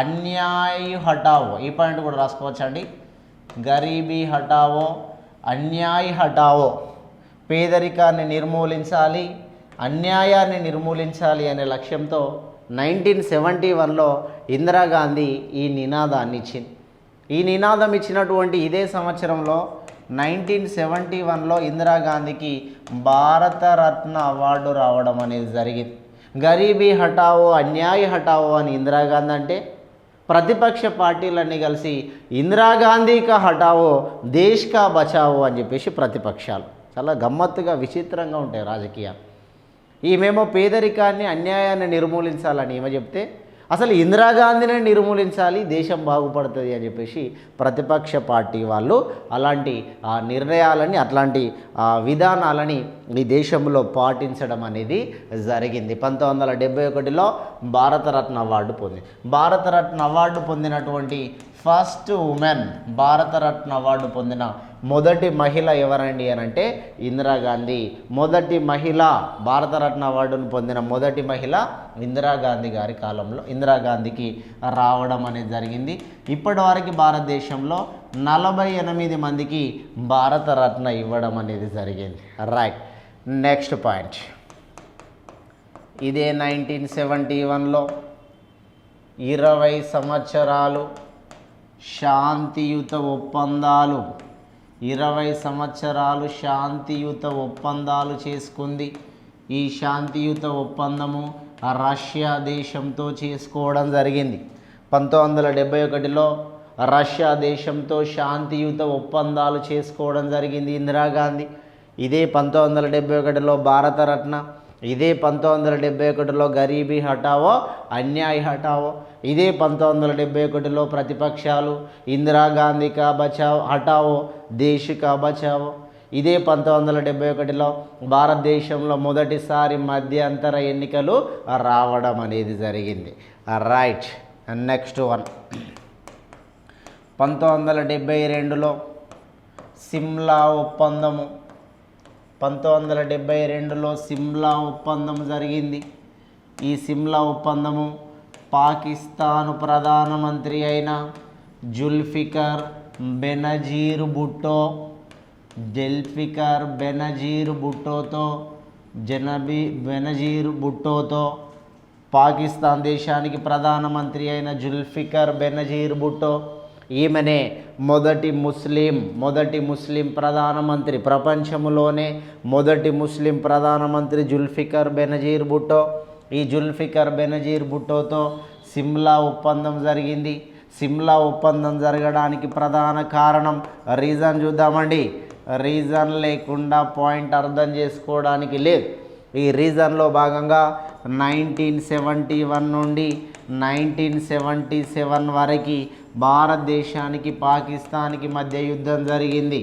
అన్యాయ్ హటావో, ఈ పాయింట్ కూడా రాసుకోవచ్చండి. గరీబీ హటావో, అన్యాయ్ హటావో, పేదరికాన్ని నిర్మూలించాలి, అన్యాయాన్ని నిర్మూలించాలి అనే లక్ష్యంతో 1971లో ఇందిరాగాంధీ ఈ నినాదాన్ని ఇచ్చింది. ఈ నినాదం ఇచ్చినటువంటి ఇదే సంవత్సరంలో 1971లో ఇందిరాగాంధీకి భారతరత్న అవార్డు రావడం అనేది జరిగింది. గరీబీ హటావో, అన్యాయ హటావో అని ఇందిరాగాంధీ అంటే, ప్రతిపక్ష పార్టీలన్నీ కలిసి ఇందిరాగాంధీ కా హటావో దేశ్ కా బచావో అని చెప్పేసి ప్రతిపక్షాలు. చాలా గమ్మత్తుగా విచిత్రంగా ఉంటాయి రాజకీయాలు. ఈమెమో పేదరికాన్ని అన్యాయాన్ని నిర్మూలించాలని ఈమె చెప్తే, అసలు ఇందిరాగాంధీని నిర్మూలించాలి దేశం బాగుపడుతుంది అని చెప్పేసి ప్రతిపక్ష పార్టీ వాళ్ళు అలాంటి నిర్ణయాలని, అట్లాంటి విధానాలని ఈ దేశంలో పాటించడం అనేది జరిగింది. 1971లో భారతరత్న అవార్డు పొందింది. భారతరత్న అవార్డు పొందినటువంటి ఫస్ట్ ఉమెన్, భారతరత్న అవార్డు పొందిన మొదటి మహిళ ఎవరండి అని అంటే ఇందిరాగాంధీ. మొదటి మహిళ, భారతరత్న అవార్డును పొందిన మొదటి మహిళ ఇందిరాగాంధీ గారి కాలంలో ఇందిరాగాంధీకి రావడం అనేది జరిగింది. ఇప్పటివరకు భారతదేశంలో 48 మందికి భారతరత్న ఇవ్వడం అనేది జరిగింది. Right, next point. ఇదే 1971లో 20 సంవత్సరాలు శాంతియుత ఒప్పందాలు, 20 సంవత్సరాలు శాంతియుత ఒప్పందాలు చేసుకుంది. ఈ శాంతియుత ఒప్పందము రష్యా దేశంతో చేసుకోవడం జరిగింది. 1971లో రష్యా దేశంతో శాంతియుత ఒప్పందాలు చేసుకోవడం జరిగింది ఇందిరాగాంధీ. ఇదే 1971లో భారతరత్న, ఇదే 1971లో గరీబీ హటావో అన్యాయ్ హటావో, ఇదే 1971లో ప్రతిపక్షాలు ఇందిరాగాంధీ కా బచావో హటావో దేశ్ కా బచావో, ఇదే 1971లో భారతదేశంలో మొదటిసారి మధ్యంతర ఎన్నికలు రావడం అనేది జరిగింది. Right, next one. 1972లో సిమ్లా ఒప్పందము, 1972లో సిమ్లా ఒప్పందం జరిగింది. ఈ సిమ్లా ఒప్పందము పాకిస్తాన్ ప్రధానమంత్రి అయిన జుల్ఫికర్ బెనజీర్ భుట్టోతో పాకిస్తాన్ దేశానికి ప్రధానమంత్రి అయిన జుల్ఫికర్ బెనజీర్ భుట్టో, ఈమెనే మొదటి ముస్లిం ప్రధానమంత్రి, ప్రపంచంలోనే మొదటి ముస్లిం ప్రధానమంత్రి జుల్ఫికర్ బెనజీర్ భుట్టో. ఈ జుల్ఫికర్ బెనజీర్ భుట్టోతో సిమ్లా ఒప్పందం జరిగింది. సిమ్లా ఒప్పందం జరగడానికి ప్రధాన కారణం, రీజన్ చూద్దామండి. రీజన్ లేకుండా పాయింట్ అర్థం చేసుకోవడానికి లేదు. ఈ రీజన్లో భాగంగా 1971 నుండి 1977 వరకు భారతదేశానికి పాకిస్తాన్కి మధ్య యుద్ధం జరిగింది.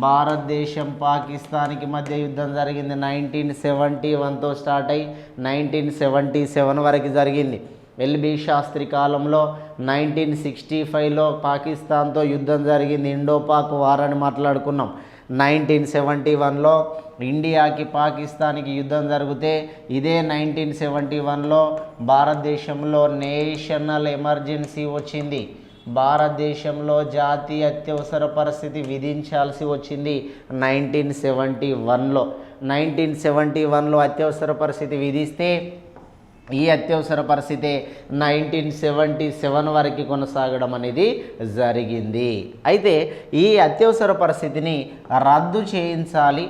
భారతదేశం పాకిస్తాన్కి మధ్య యుద్ధం జరిగింది 1971తో స్టార్ట్ అయ్యి 1977 వరకు జరిగింది. ఎల్బీ శాస్త్రి కాలంలో 1965లో పాకిస్తాన్తో యుద్ధం జరిగింది. ఇండో పాక్ వార్ అని మాట్లాడుకున్నాం. 1971లో ఇండియాకి పాకిస్తాన్కి యుద్ధం జరిగితే, ఇదే 1971లో భారతదేశంలో నేషనల్ ఎమర్జెన్సీ వచ్చింది. భారతదేశంలో జాతీయ అత్యవసర పరిస్థితి విధించాల్సి వచ్చింది 1971లో. 1971లో అత్యవసర పరిస్థితి విధిస్తే, ఈ అత్యవసర పరిస్థితి 1977 వరకు కొనసాగడం అనేది జరిగింది. అయితే ఈ అత్యవసర పరిస్థితిని రద్దు చేయించాలి,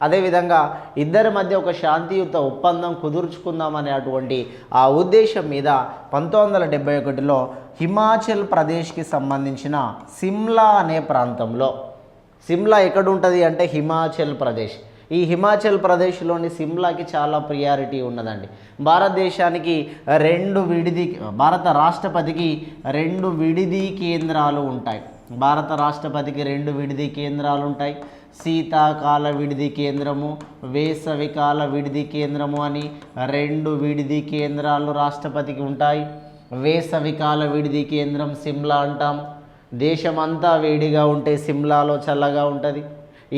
అదేవిధంగా ఇద్దరి మధ్య ఒక శాంతియుత ఒప్పందం కుదుర్చుకుందామనే అటువంటి ఆ ఉద్దేశం మీద 1971లో హిమాచల్ ప్రదేశ్కి సంబంధించిన సిమ్లా అనే ప్రాంతంలో, సిమ్లా ఎక్కడ ఉంటుంది అంటే హిమాచల్ ప్రదేశ్. ఈ హిమాచల్ ప్రదేశ్లోని సిమ్లాకి చాలా ప్రియారిటీ ఉన్నదండి. భారతదేశానికి భారత రాష్ట్రపతికి 2 విడిది కేంద్రాలు ఉంటాయి. భారత రాష్ట్రపతికి 2 విడిది కేంద్రాలు ఉంటాయి. శీతాకాల విడిది కేంద్రము, వేసవికాల విడిది కేంద్రము అని 2 విడిది కేంద్రాలు రాష్ట్రపతికి ఉంటాయి. వేసవికాల విడిది కేంద్రం సిమ్లా అంటాము. దేశమంతా వేడిగా ఉంటే సిమ్లాలో చల్లగా ఉంటుంది.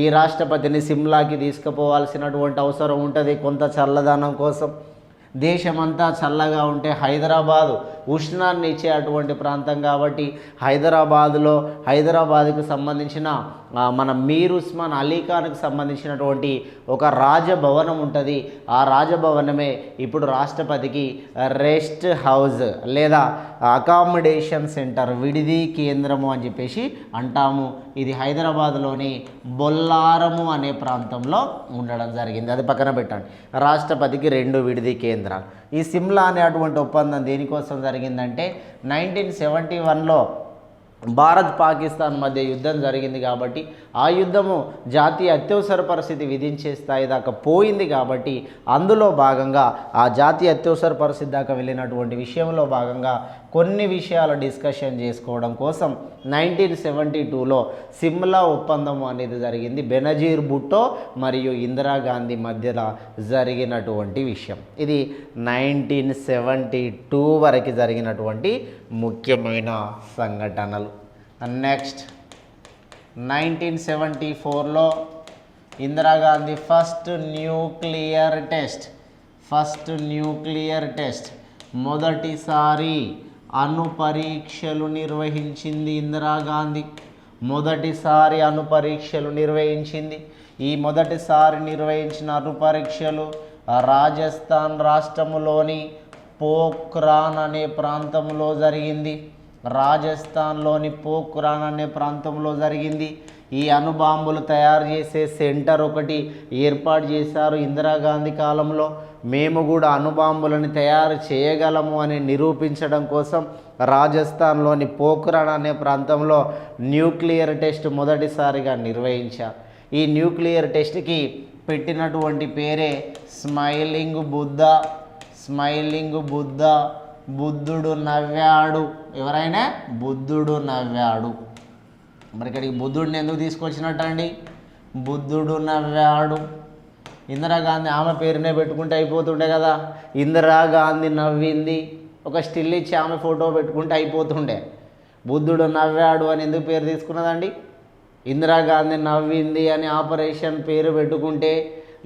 ఈ రాష్ట్రపతిని సిమ్లాకి తీసుకుపోవాల్సినటువంటి అవసరం ఉంటుంది కొంత చల్లదనం కోసం. దేశమంతా చల్లగా ఉంటే హైదరాబాదు ఉష్ణాన్ని ఇచ్చే అటువంటి ప్రాంతం కాబట్టి హైదరాబాద్కు సంబంధించిన మన మీర్ ఉస్మాన్ అలీ ఖాన్కి సంబంధించినటువంటి ఒక రాజభవనం ఉంటుంది. ఆ రాజభవనమే ఇప్పుడు రాష్ట్రపతికి రెస్ట్ హౌస్ లేదా అకామిడేషన్ సెంటర్, విడిది కేంద్రము అని చెప్పేసి అంటాము. ఇది హైదరాబాద్లోని బొల్లారము అనే ప్రాంతంలో ఉండడం జరిగింది. అది పక్కన పెట్టండి. రాష్ట్రపతికి 2 విడిది కేంద్రాలు. ఈ సిమ్లా అనేటువంటి ఒప్పందం దేనికోసం జరిగిందంటే 1971లో భారత్ పాకిస్తాన్ మధ్య యుద్ధం జరిగింది కాబట్టి ఆ యుద్ధము జాతీయ అత్యవసర పరిస్థితి విధించే స్థాయి దాకా పోయింది కాబట్టి అందులో భాగంగా ఆ జాతీయ అత్యవసర పరిస్థితి దాకా వెళ్ళినటువంటి విషయంలో భాగంగా కొన్ని విషయాలు డిస్కషన్ చేసుకోవడం కోసం 1972లో సిమ్లా ఒప్పందం అనేది జరిగింది. బెనజీర్ భుట్టో మరియు ఇందిరాగాంధీ మధ్యలో జరిగినటువంటి విషయం. ఇది 1972 వరకు జరిగినటువంటి ముఖ్యమైన సంఘటనలు. నెక్స్ట్ 1974లో ఇందిరాగాంధీ ఫస్ట్ న్యూక్లియర్ టెస్ట్ మొదటిసారి అణు పరీక్షలు నిర్వహించింది. ఇందిరాగాంధీ మొదటిసారి అణు పరీక్షలు నిర్వహించింది. ఈ మొదటిసారి నిర్వహించిన అణు పరీక్షలు రాజస్థాన్ రాష్ట్రములోని పోఖ్రాన్ అనే ప్రాంతంలో జరిగింది. రాజస్థాన్లోని పోఖ్రాన్ అనే ప్రాంతంలో జరిగింది. ఈ అణుబాంబులు తయారు చేసే సెంటర్ ఒకటి ఏర్పాటు చేశారు ఇందిరాగాంధీ కాలంలో. మేము కూడా అణుబాంబులను తయారు చేయగలము అని నిరూపించడం కోసం రాజస్థాన్లోని పోఖ్రాన్ అనే ప్రాంతంలో న్యూక్లియర్ టెస్ట్ మొదటిసారిగా నిర్వహించారు. ఈ న్యూక్లియర్ టెస్ట్కి పెట్టినటువంటి పేరే స్మైలింగ్ బుద్ధ. బుద్ధుడు నవ్వాడు. ఎవరైనా బుద్ధుడు నవ్వాడు. మరి ఇక్కడికి బుద్ధుడిని ఎందుకు తీసుకొచ్చినట్టండి? బుద్ధుడు నవ్వాడు. ఇందిరాగాంధీ ఆమె పేరునే పెట్టుకుంటే అయిపోతుండే కదా. ఇందిరాగాంధీ నవ్వింది, ఒక స్టిల్ ఇచ్చి ఆమె ఫోటో పెట్టుకుంటే అయిపోతుండే. బుద్ధుడు నవ్వాడు అని ఎందుకు పేరు తీసుకున్నదండి? ఇందిరాగాంధీ నవ్వింది అని ఆపరేషన్ పేరు పెట్టుకుంటే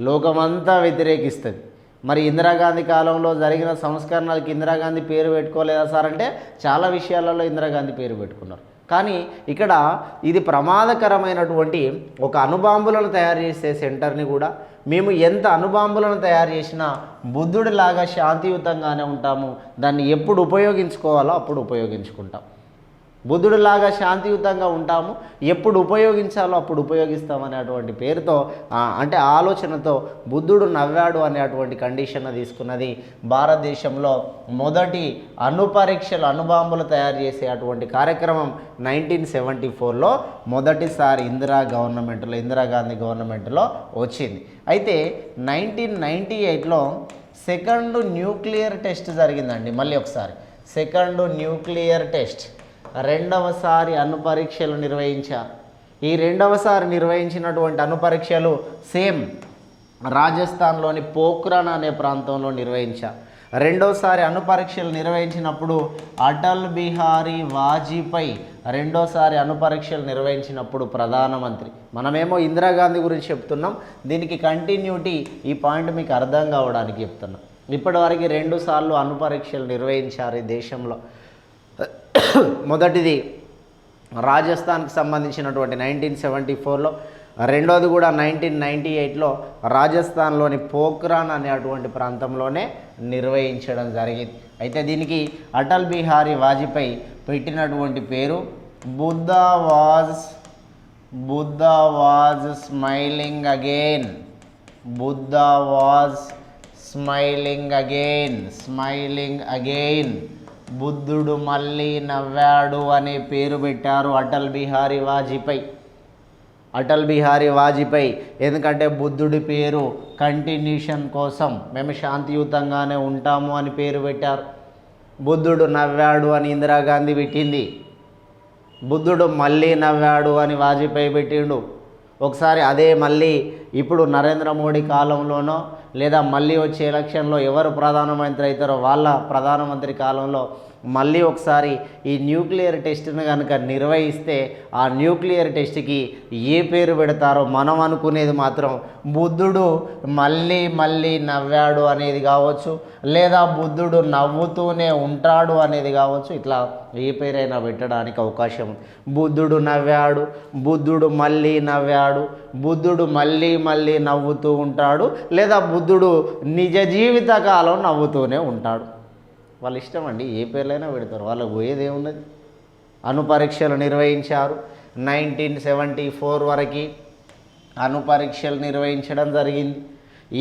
లోకమంతా వ్యతిరేకిస్తుంది. మరి ఇందిరాగాంధీ కాలంలో జరిగిన సంస్కరణలకు ఇందిరాగాంధీ పేరు పెట్టుకోలేదా సార్ అంటే చాలా విషయాలలో ఇందిరాగాంధీ పేరు పెట్టుకున్నారు. కానీ ఇక్కడ ఇది ప్రమాదకరమైనటువంటి ఒక అణుబాంబులను తయారు చేసే సెంటర్ని కూడా మేము ఎంత అణుబాంబులను తయారు చేసినా బుద్ధుడిలాగా శాంతియుతంగానే ఉంటాము. దాన్ని ఎప్పుడు ఉపయోగించుకోవాలో అప్పుడు ఉపయోగించుకుంటాం. బుద్ధుడిలాగా శాంతియుతంగా ఉంటాము, ఎప్పుడు ఉపయోగించాలో అప్పుడు ఉపయోగిస్తామనేటువంటి పేరుతో అంటే ఆలోచనతో బుద్ధుడు నవ్వాడు అనేటువంటి కండిషన్ తీసుకున్నది. భారతదేశంలో మొదటి అణుబాంబులు తయారు చేసే అటువంటి కార్యక్రమం 1974లో మొదటిసారి ఇందిరాగాంధీ గవర్నమెంట్లో వచ్చింది. అయితే 1998లో సెకండ్ న్యూక్లియర్ టెస్ట్ జరిగిందండి. మళ్ళీ ఒకసారి సెకండ్ న్యూక్లియర్ టెస్ట్, రెండవసారి అణు పరీక్షలు నిర్వహించారు. ఈ రెండవసారి నిర్వహించినటువంటి అణు పరీక్షలు సేమ్ రాజస్థాన్లోని పోఖ్రాన్ అనే ప్రాంతంలో నిర్వహించారు. రెండోసారి అణు పరీక్షలు నిర్వహించినప్పుడు అటల్ బిహారీ వాజ్పేయి రెండోసారి అణు పరీక్షలు నిర్వహించినప్పుడు ప్రధానమంత్రి. మనమేమో ఇందిరాగాంధీ గురించి చెప్తున్నాం, దీనికి కంటిన్యూటీ ఈ పాయింట్ మీకు అర్థం కావడానికి చెప్తున్నాం. ఇప్పటివరకు 2 సార్లు అణు పరీక్షలు నిర్వహించారు ఈ దేశంలో. మొదటిది రాజస్థాన్కి సంబంధించినటువంటి 1974లో, రెండోది కూడా 1998లో రాజస్థాన్లోని పోఖ్రాన్ అనేటువంటి ప్రాంతంలోనే నిర్వహించడం జరిగింది. అయితే దీనికి అటల్ బిహారీ వాజ్పేయి పెట్టినటువంటి పేరు బుద్ధ వాజ్ స్మైలింగ్ అగైన్, బుద్ధుడు మళ్ళీ నవ్వాడు అనే పేరు పెట్టారు అటల్ బిహారీ వాజ్పేయి. ఎందుకంటే బుద్ధుడి పేరు కంటిన్యూషన్ కోసం మేము శాంతియుతంగానే ఉంటాము అని పేరు పెట్టారు. బుద్ధుడు నవ్వాడు అని ఇందిరాగాంధీ పెట్టింది, బుద్ధుడు మళ్ళీ నవ్వాడు అని వాజ్పేయి పెట్టిండు. ఒకసారి అదే మళ్ళీ ఇప్పుడు నరేంద్ర మోడీ కాలంలోనో లేదా మళ్ళీ వచ్చే ఎలక్షన్లో ఎవరు ప్రధానమంత్రి అవుతారో వాళ్ళ ప్రధానమంత్రి కాలంలో మళ్ళీ ఒకసారి ఈ న్యూక్లియర్ టెస్ట్ను కనుక నిర్వహిస్తే ఆ న్యూక్లియర్ టెస్ట్కి ఏ పేరు పెడతారో మనం అనుకునేది మాత్రం బుద్ధుడు మళ్ళీ మళ్ళీ నవ్వాడు అనేది కావచ్చు, లేదా బుద్ధుడు నవ్వుతూనే ఉంటాడు అనేది కావచ్చు. ఇట్లా ఏ పేరైనా పెట్టడానికి అవకాశం. బుద్ధుడు నవ్వాడు, బుద్ధుడు మళ్ళీ నవ్వాడు, బుద్ధుడు మళ్ళీ మళ్ళీ నవ్వుతూ ఉంటాడు, లేదా బుద్ధుడు నిజ జీవిత కాలం నవ్వుతూనే ఉంటాడు. వాళ్ళ ఇష్టం అండి, ఏ పేర్లైనా పెడతారు, వాళ్ళకు పోయేది ఏమున్నది. అణుపరీక్షలు నిర్వహించారు. 1974 వరకు అణుపరీక్షలు నిర్వహించడం జరిగింది.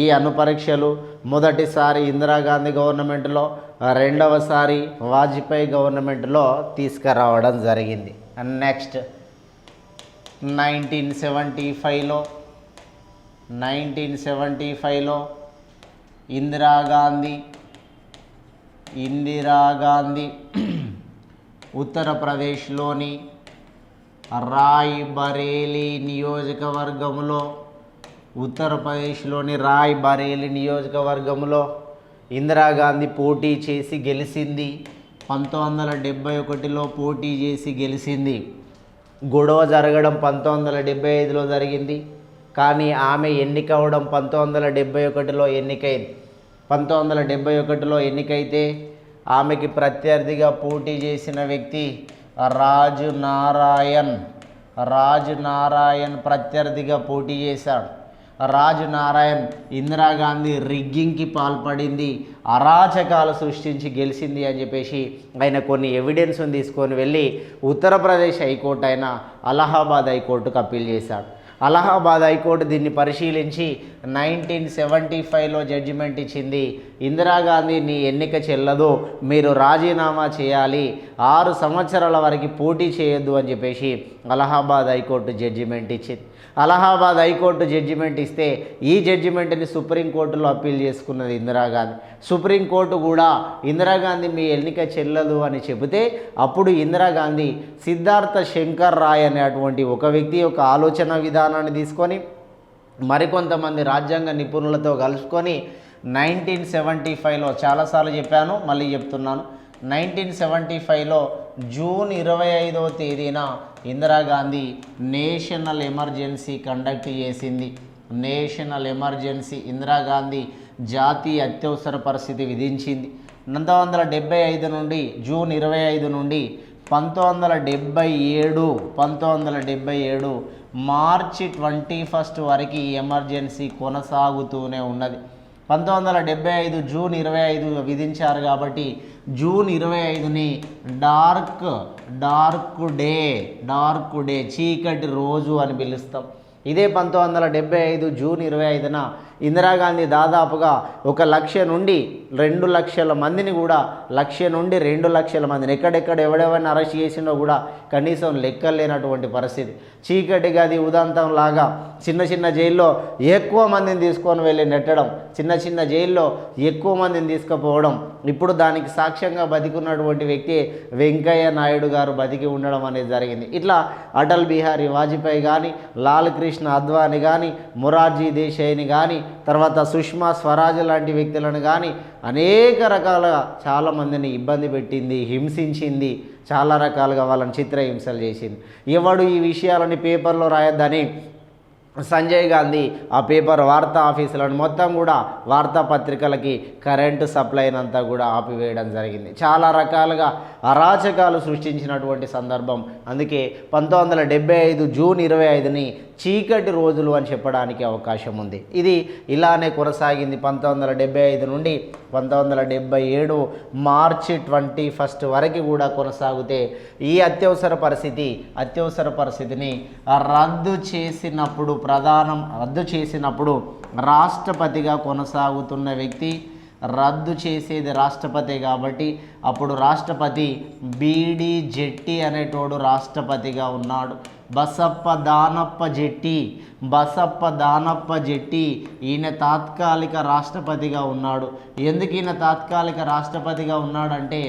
ఈ అణుపరీక్షలు మొదటిసారి ఇందిరాగాంధీ గవర్నమెంట్లో, రెండవసారి వాజ్పేయి గవర్నమెంట్లో తీసుకురావడం జరిగింది. నెక్స్ట్ 1975లో ఇందిరాగాంధీ ఉత్తరప్రదేశ్లోని రాయ్బరేలీ నియోజకవర్గంలో ఇందిరాగాంధీ పోటీ చేసి గెలిచింది. 1971లో పోటీ చేసి గెలిచింది. గొడవ జరగడం 1975లో జరిగింది. కానీ ఆమె ఎన్నిక అవ్వడం 1971లో ఎన్నికైంది. 1971లో ఎన్నికైతే ఆమెకి ప్రత్యర్థిగా పోటీ చేసిన వ్యక్తి రాజ్ నారాయణ్ ప్రత్యర్థిగా పోటీ చేశాడు. రాజ్ నారాయణ్ ఇందిరాగాంధీ రిగ్గింగ్కి పాల్పడింది, అరాచకాలు సృష్టించి గెలిచింది అని చెప్పేసి ఆయన కొన్ని ఎవిడెన్స్ని తీసుకొని వెళ్ళి ఉత్తరప్రదేశ్ హైకోర్టు అయిన అలహాబాద్ హైకోర్టుకు అప్పీల్ చేశాడు. అలహాబాద్ హైకోర్టు దీన్ని పరిశీలించి 1975లో జడ్జిమెంట్ ఇచ్చింది. ఇందిరాగాంధీ నీ ఎన్నిక చెల్లదు, మీరు రాజీనామా చేయాలి, 6 సంవత్సరాల వరకు పోటీ చేయొద్దు అని చెప్పేసి అలహాబాద్ హైకోర్టు జడ్జిమెంట్ ఇచ్చింది. అలహాబాద్ హైకోర్టు జడ్జిమెంట్ ఇస్తే ఈ జడ్జిమెంట్ని సుప్రీంకోర్టులో అప్పీల్ చేసుకున్నది ఇందిరాగాంధీ. సుప్రీంకోర్టు కూడా ఇందిరాగాంధీ మీ ఎన్నిక చెల్లదు అని చెబితే అప్పుడు ఇందిరాగాంధీ సిద్ధార్థ శంకర్ రాయ్ అనేటువంటి ఒక వ్యక్తి యొక్క ఆలోచన విధానాన్ని తీసుకొని మరికొంతమంది రాజ్యాంగ నిపుణులతో కలుసుకొని 1975లో, చాలాసార్లు చెప్పాను మళ్ళీ చెప్తున్నాను, 1975లో జూన్ 25వ తేదీన ఇందిరాగాంధీ నేషనల్ ఎమర్జెన్సీ కండక్ట్ చేసింది. నేషనల్ ఎమర్జెన్సీ, ఇందిరాగాంధీ జాతీయ అత్యవసర పరిస్థితి విధించింది. 1975 నుండి జూన్ 25 నుండి 1977 మార్చి 21 వరకు ఈ ఎమర్జెన్సీ కొనసాగుతూనే ఉన్నది. 1975 జూన్ 25 విధించారు కాబట్టి జూన్ 25ని డార్క్ డే చీకటి రోజు అని పిలుస్తాం. ఇదే 1975 జూన్ 25న ఇందిరాగాంధీ దాదాపుగా 1 లక్ష నుండి 2 లక్షల మందిని కూడా 1 నుండి 2 లక్షల మందిని ఎక్కడెక్కడ ఎవడెవరిని అరెస్ట్ చేసిందో కూడా కనీసం లెక్కలేనటువంటి పరిస్థితి. చీకటి గది ఉదంతం లాగా చిన్న చిన్న జైల్లో ఎక్కువ మందిని తీసుకొని వెళ్ళి నెట్టడం, చిన్న చిన్న జైల్లో ఎక్కువ మందిని తీసుకుపోవడం. ఇప్పుడు దానికి సాక్ష్యంగా బతికున్నటువంటి వ్యక్తి వెంకయ్య నాయుడు గారు బతికి ఉండడం అనేది జరిగింది. ఇట్లా అటల్ బిహారీ వాజ్పేయి కానీ, లాల్ కృష్ణ అద్వానీ కానీ, మొరార్జీ దేశాయ్ని కానీ, తర్వాత సుష్మా స్వరాజ్ లాంటి వ్యక్తులను కానీ అనేక రకాలుగా చాలామందిని ఇబ్బంది పెట్టింది, హింసించింది, చాలా రకాలుగా వాళ్ళని చిత్రహింసలు చేసింది. ఎవడు ఈ విషయాలని పేపర్లో రాయొద్దని సంజయ్ గాంధీ ఆ పేపర్ వార్తా ఆఫీసులను మొత్తం కూడా వార్తాపత్రికలకి కరెంటు సప్లైనంతా కూడా ఆపివేయడం జరిగింది. చాలా రకాలుగా అరాచకాలు సృష్టించినటువంటి సందర్భం. అందుకే 1975 జూన్ 25ని చీకటి రోజులు అని చెప్పడానికి అవకాశం ఉంది. ఇది ఇలానే కొనసాగింది 1975 నుండి 1977 మార్చి 21 వరకు కూడా కొనసాగితే ఈ అత్యవసర పరిస్థితిని రద్దు చేసినప్పుడు రాష్ట్రపతిగా కొనసాగుతున్న వ్యక్తి, రద్దు చేసేది రాష్ట్రపతి కాబట్టి అప్పుడు రాష్ట్రపతి బీడి జెట్టి అనేటోడు రాష్ట్రపతిగా ఉన్నాడు. బసప్ప దానప్ప జెట్టి ఈయన తాత్కాలిక రాష్ట్రపతిగా ఉన్నాడు. ఎందుకు ఈయన తాత్కాలిక రాష్ట్రపతిగా ఉన్నాడంటే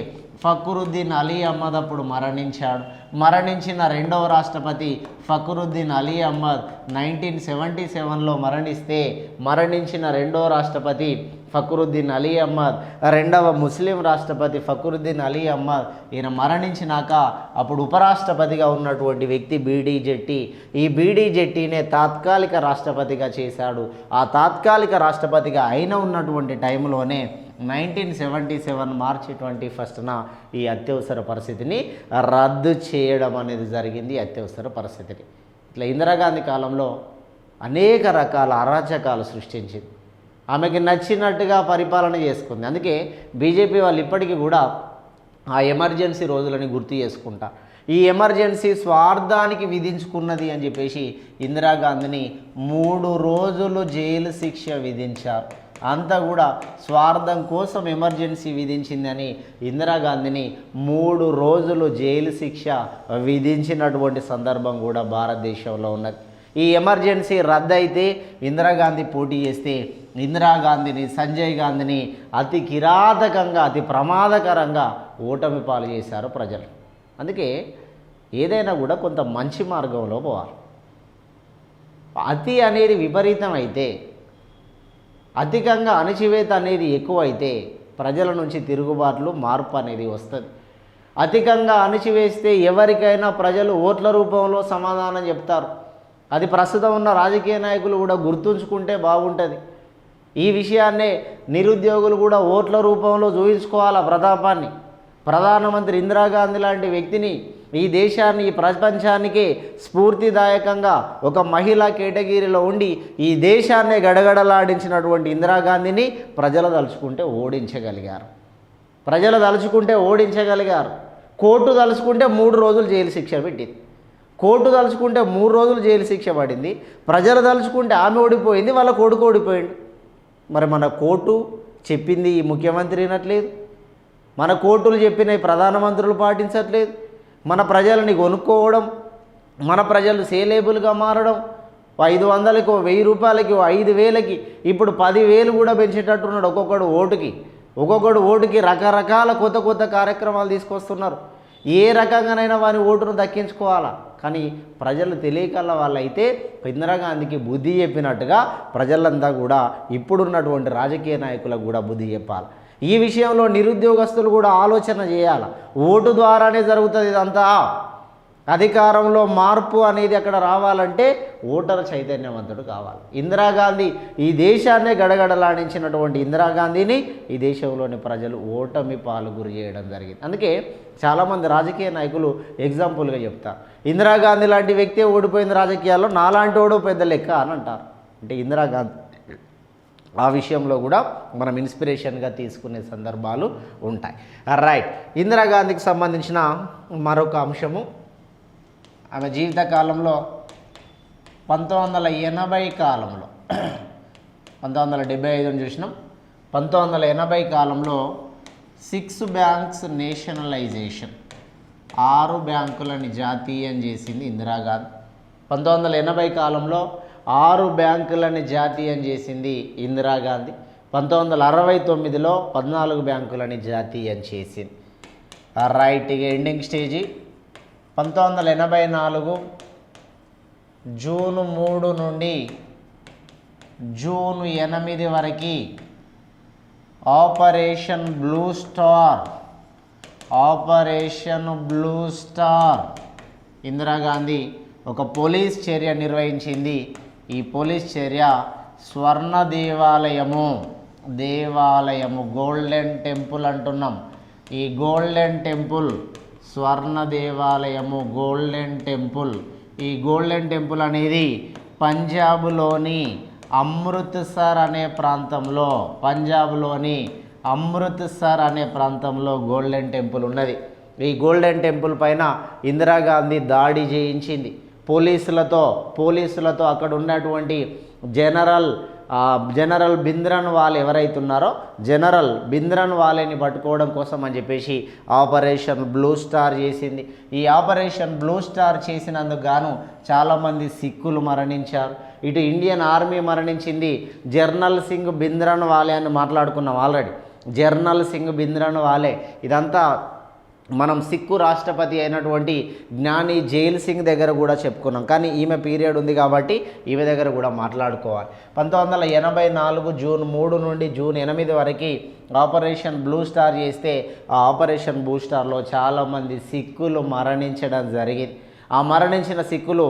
ఫక్రుద్దీన్ అలీ అహ్మద్ అప్పుడు మరణించాడు. మరణించిన రెండవ రాష్ట్రపతి ఫక్రుద్దీన్ అలీ అహ్మద్ 1977లో మరణిస్తే మరణించిన రెండవ రాష్ట్రపతి ఫక్రుద్దీన్ అలీ అహ్మద్, రెండవ ముస్లిం రాష్ట్రపతి ఫక్రుద్దీన్ అలీ అహ్మద్. ఈయన మరణించినాక అప్పుడు ఉపరాష్ట్రపతిగా ఉన్నటువంటి వ్యక్తి బీడీ జెట్టి. ఈ బీడీ జెట్టీనే తాత్కాలిక రాష్ట్రపతిగా చేశాడు. ఆ తాత్కాలిక రాష్ట్రపతిగా అయిన ఉన్నటువంటి టైంలోనే 1977 మార్చి 21న ఈ అత్యవసర పరిస్థితిని రద్దు చేయడం అనేది జరిగింది. అత్యవసర పరిస్థితిని ఇట్లా ఇందిరాగాంధీ కాలంలో అనేక రకాల అరాచకాలు సృష్టించింది. ఆమెకి నచ్చినట్టుగా పరిపాలన చేసుకుంది. అందుకే బీజేపీ వాళ్ళు ఇప్పటికీ కూడా ఆ ఎమర్జెన్సీ రోజులని గుర్తు చేసుకుంటా. ఈ ఎమర్జెన్సీ స్వార్థానికి విధించుకున్నది అని చెప్పేసి ఇందిరాగాంధీని 3 రోజులు జైలు శిక్ష విధించారు. అంతా కూడా స్వార్థం కోసం ఎమర్జెన్సీ విధించిందని ఇందిరాగాంధీని 3 రోజులు జైలు శిక్ష విధించినటువంటి సందర్భం కూడా భారతదేశంలో ఉన్నది. ఈ ఎమర్జెన్సీ రద్దయితే ఇందిరాగాంధీ పోటీ చేస్తే ఇందిరాగాంధీని, సంజయ్ గాంధీని అతి కిరాతకంగా, అతి ప్రమాదకరంగా ఓటమి పాలు చేశారు ప్రజలు. అందుకే ఏదైనా కూడా కొంత మంచి మార్గంలో పోవాలి. అతి అనేది విపరీతం అయితే, అధికంగా అణచివేత అనేది ఎక్కువైతే ప్రజల నుంచి తిరుగుబాట్లు, మార్పు అనేది వస్తుంది. అధికంగా అణచివేస్తే ఎవరికైనా ప్రజలు ఓట్ల రూపంలో సమాధానం చెప్తారు. అది ప్రస్తుతం ఉన్న రాజకీయ నాయకులు కూడా గుర్తుంచుకుంటే బాగుంటుంది. ఈ విషయాన్నే నిరుద్యోగులు కూడా ఓట్ల రూపంలో చూయించుకోవాలా ప్రతాపాన్ని. ప్రధానమంత్రి ఇందిరాగాంధీ లాంటి వ్యక్తిని, ఈ దేశాన్ని, ఈ ప్రపంచానికే స్ఫూర్తిదాయకంగా ఒక మహిళా కేటగిరీలో ఉండి ఈ దేశాన్నే గడగడలాడించినటువంటి ఇందిరాగాంధీని ప్రజలు తలుచుకుంటే ఓడించగలిగారు. కోర్టు తలుచుకుంటే 3 రోజులు జైలు శిక్ష పెట్టింది. కోర్టు తలుచుకుంటే 3 రోజులు జైలు శిక్ష పడింది. ప్రజలు తలుచుకుంటే ఆమె ఓడిపోయింది, వాళ్ళ కొడుకు ఓడిపోయింది. మరి మన కోర్టు చెప్పింది ఈ ముఖ్యమంత్రి వినట్లేదు, మన కోర్టులు చెప్పినవి ప్రధానమంత్రులు పాటించట్లేదు. మన ప్రజలని కొనుక్కోవడం, మన ప్రజలు సేలేబుల్గా మారడం, 500కి 1000 రూపాయలకి 5000కి ఇప్పుడు 10,000 కూడా పెంచేటట్టున్నాడు ఒక్కొక్కడు ఓటుకి రకరకాల కొత్త కార్యక్రమాలు తీసుకొస్తున్నారు. ఏ రకంగానైనా వారి ఓటును దక్కించుకోవాలా. కానీ ప్రజలు తెలియకల్లా వాళ్ళైతే ఇందిరాగాంధీకి బుద్ధి చెప్పినట్టుగా ప్రజలంతా కూడా ఇప్పుడున్నటువంటి రాజకీయ నాయకులకు కూడా బుద్ధి చెప్పాలి. ఈ విషయంలో నిరుద్యోగస్తులు కూడా ఆలోచన చేయాలి. ఓటు ద్వారానే జరుగుతుంది ఇదంతా. అధికారంలో మార్పు అనేది అక్కడ రావాలంటే ఓటరు చైతన్యవంతుడు కావాలి. ఇందిరాగాంధీ ఈ దేశాన్నే గడగడలాడించినటువంటి ఇందిరాగాంధీని ఈ దేశంలోని ప్రజలు ఓటమి పాలు గురి చేయడం జరిగింది. అందుకే చాలామంది రాజకీయ నాయకులు ఎగ్జాంపుల్గా చెప్తారు, ఇందిరాగాంధీ లాంటి వ్యక్తే ఓడిపోయింది రాజకీయాల్లో, నాలాంటి ఓడు పెద్ద లెక్క అని అంటారు. అంటే ఇందిరాగాంధీ ఆ విషయంలో కూడా మనం ఇన్స్పిరేషన్గా తీసుకునే సందర్భాలు ఉంటాయి. రైట్, ఇందిరాగాంధీకి సంబంధించిన మరొక అంశము, ఆమె జీవిత కాలంలో 1980 కాలంలో 1975 చూసినాం. 1980 కాలంలో 6 బ్యాంక్స్ నేషనలైజేషన్, 6 బ్యాంకులని జాతీయం చేసింది ఇందిరాగాంధీ. 1980 కాలంలో 6 బ్యాంకులని జాతీయం చేసింది ఇందిరాగాంధీ. 1969లో 14 బ్యాంకులని జాతీయం చేసింది. రైట్, ఇక ఎండింగ్ స్టేజీ 1984 జూన్ 3 నుండి జూన్ 8 వరకు ఆపరేషన్ బ్లూ స్టార్ ఇందిరాగాంధీ ఒక పోలీస్ చర్య నిర్వహించింది. ఈ పోలీస్ చర్య స్వర్ణ దేవాలయము గోల్డెన్ టెంపుల్ అంటున్నాం. ఈ గోల్డెన్ టెంపుల్, స్వర్ణ దేవాలయము, గోల్డెన్ టెంపుల్. ఈ గోల్డెన్ టెంపుల్ అనేది పంజాబ్లోని అమృత్సర్ అనే ప్రాంతంలో గోల్డెన్ టెంపుల్ ఉన్నది. ఈ గోల్డెన్ టెంపుల్ పైన ఇందిరాగాంధీ దాడి చేయించింది పోలీసులతో. అక్కడ ఉన్నటువంటి జనరల్ భింద్రన్ వాల్ ఎవరైతే ఉన్నారో జనరల్ భింద్రన్ వాలేని పట్టుకోవడం కోసం అని చెప్పేసి ఆపరేషన్ బ్లూ స్టార్ చేసింది. ఈ ఆపరేషన్ బ్లూ స్టార్ చేసినందుకు గాను చాలామంది సిక్కులు మరణించారు. ఇటు ఇండియన్ ఆర్మీ మరణించింది. జర్నల్ సింగ్ భింద్రన్ వాలే అని మాట్లాడుకున్నాం ఆల్రెడీ. జర్నల్ సింగ్ భింద్రన్ వాలే ఇదంతా మనం సిక్కు రాష్ట్రపతి అయినటువంటి జ్ఞాని జైల్ సింగ్ దగ్గర కూడా చెప్పుకున్నాం. కానీ ఈమె పీరియడ్ ఉంది కాబట్టి ఈమె దగ్గర కూడా మాట్లాడుకోవాలి. 1984 జూన్ 3 నుండి జూన్ 8 వరకు ఆపరేషన్ బ్లూ స్టార్ చేస్తే ఆ ఆపరేషన్ బ్లూ స్టార్లో చాలామంది సిక్కులు మరణించడం జరిగింది. ఆ మరణించిన సిక్కులు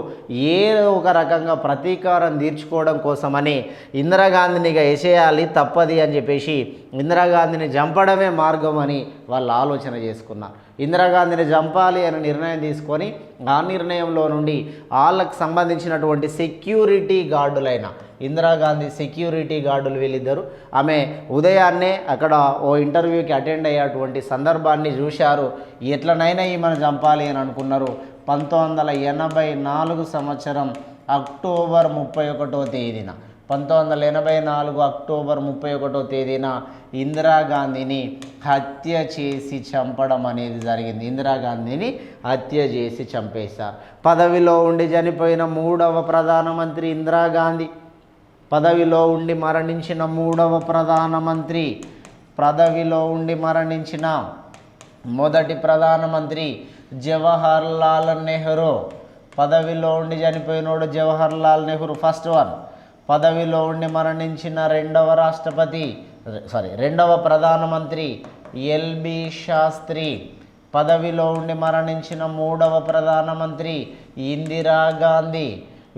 ఏదో ఒక రకంగా ప్రతీకారం తీర్చుకోవడం కోసమని ఇందిరాగాంధీని వేసేయాలి తప్పది అని చెప్పేసి ఇందిరాగాంధీని చంపడమే మార్గం అని వాళ్ళు ఆలోచన చేసుకున్నారు. ఇందిరాగాంధీని చంపాలి అని నిర్ణయం తీసుకొని ఆ నిర్ణయంలో నుండి వాళ్ళకు సంబంధించినటువంటి సెక్యూరిటీ గార్డులైన ఇందిరాగాంధీ సెక్యూరిటీ గార్డులు వీళ్ళిద్దరు ఆమె ఉదయాన్నే అక్కడ ఓ ఇంటర్వ్యూకి అటెండ్ అయ్యేటువంటి సందర్భాన్ని చూశారు. ఎట్లనైనా ఈమెను చంపాలి అని అనుకున్నారు. 1984 సంవత్సరం అక్టోబర్ 31వ తేదీన 1984 అక్టోబర్ 31వ తేదీన ఇందిరాగాంధీని హత్య చేసి చంపడం అనేది జరిగింది. ఇందిరాగాంధీని హత్య చేసి చంపేశారు. పదవిలో ఉండి చనిపోయిన 3వ ప్రధానమంత్రి ఇందిరాగాంధీ, పదవిలో ఉండి మరణించిన 3వ ప్రధానమంత్రి, పదవిలో ఉండి మరణించిన మొదటి ప్రధానమంత్రి జవహర్లాల్ నెహ్రూ, పదవిలో ఉండి చనిపోయినోడు జవహర్లాల్ నెహ్రూ ఫస్ట్ వన్. పదవిలో ఉండి మరణించిన రెండవ ప్రధానమంత్రి ఎల్బి శాస్త్రి, పదవిలో ఉండి మరణించిన 3వ ప్రధానమంత్రి ఇందిరాగాంధీ,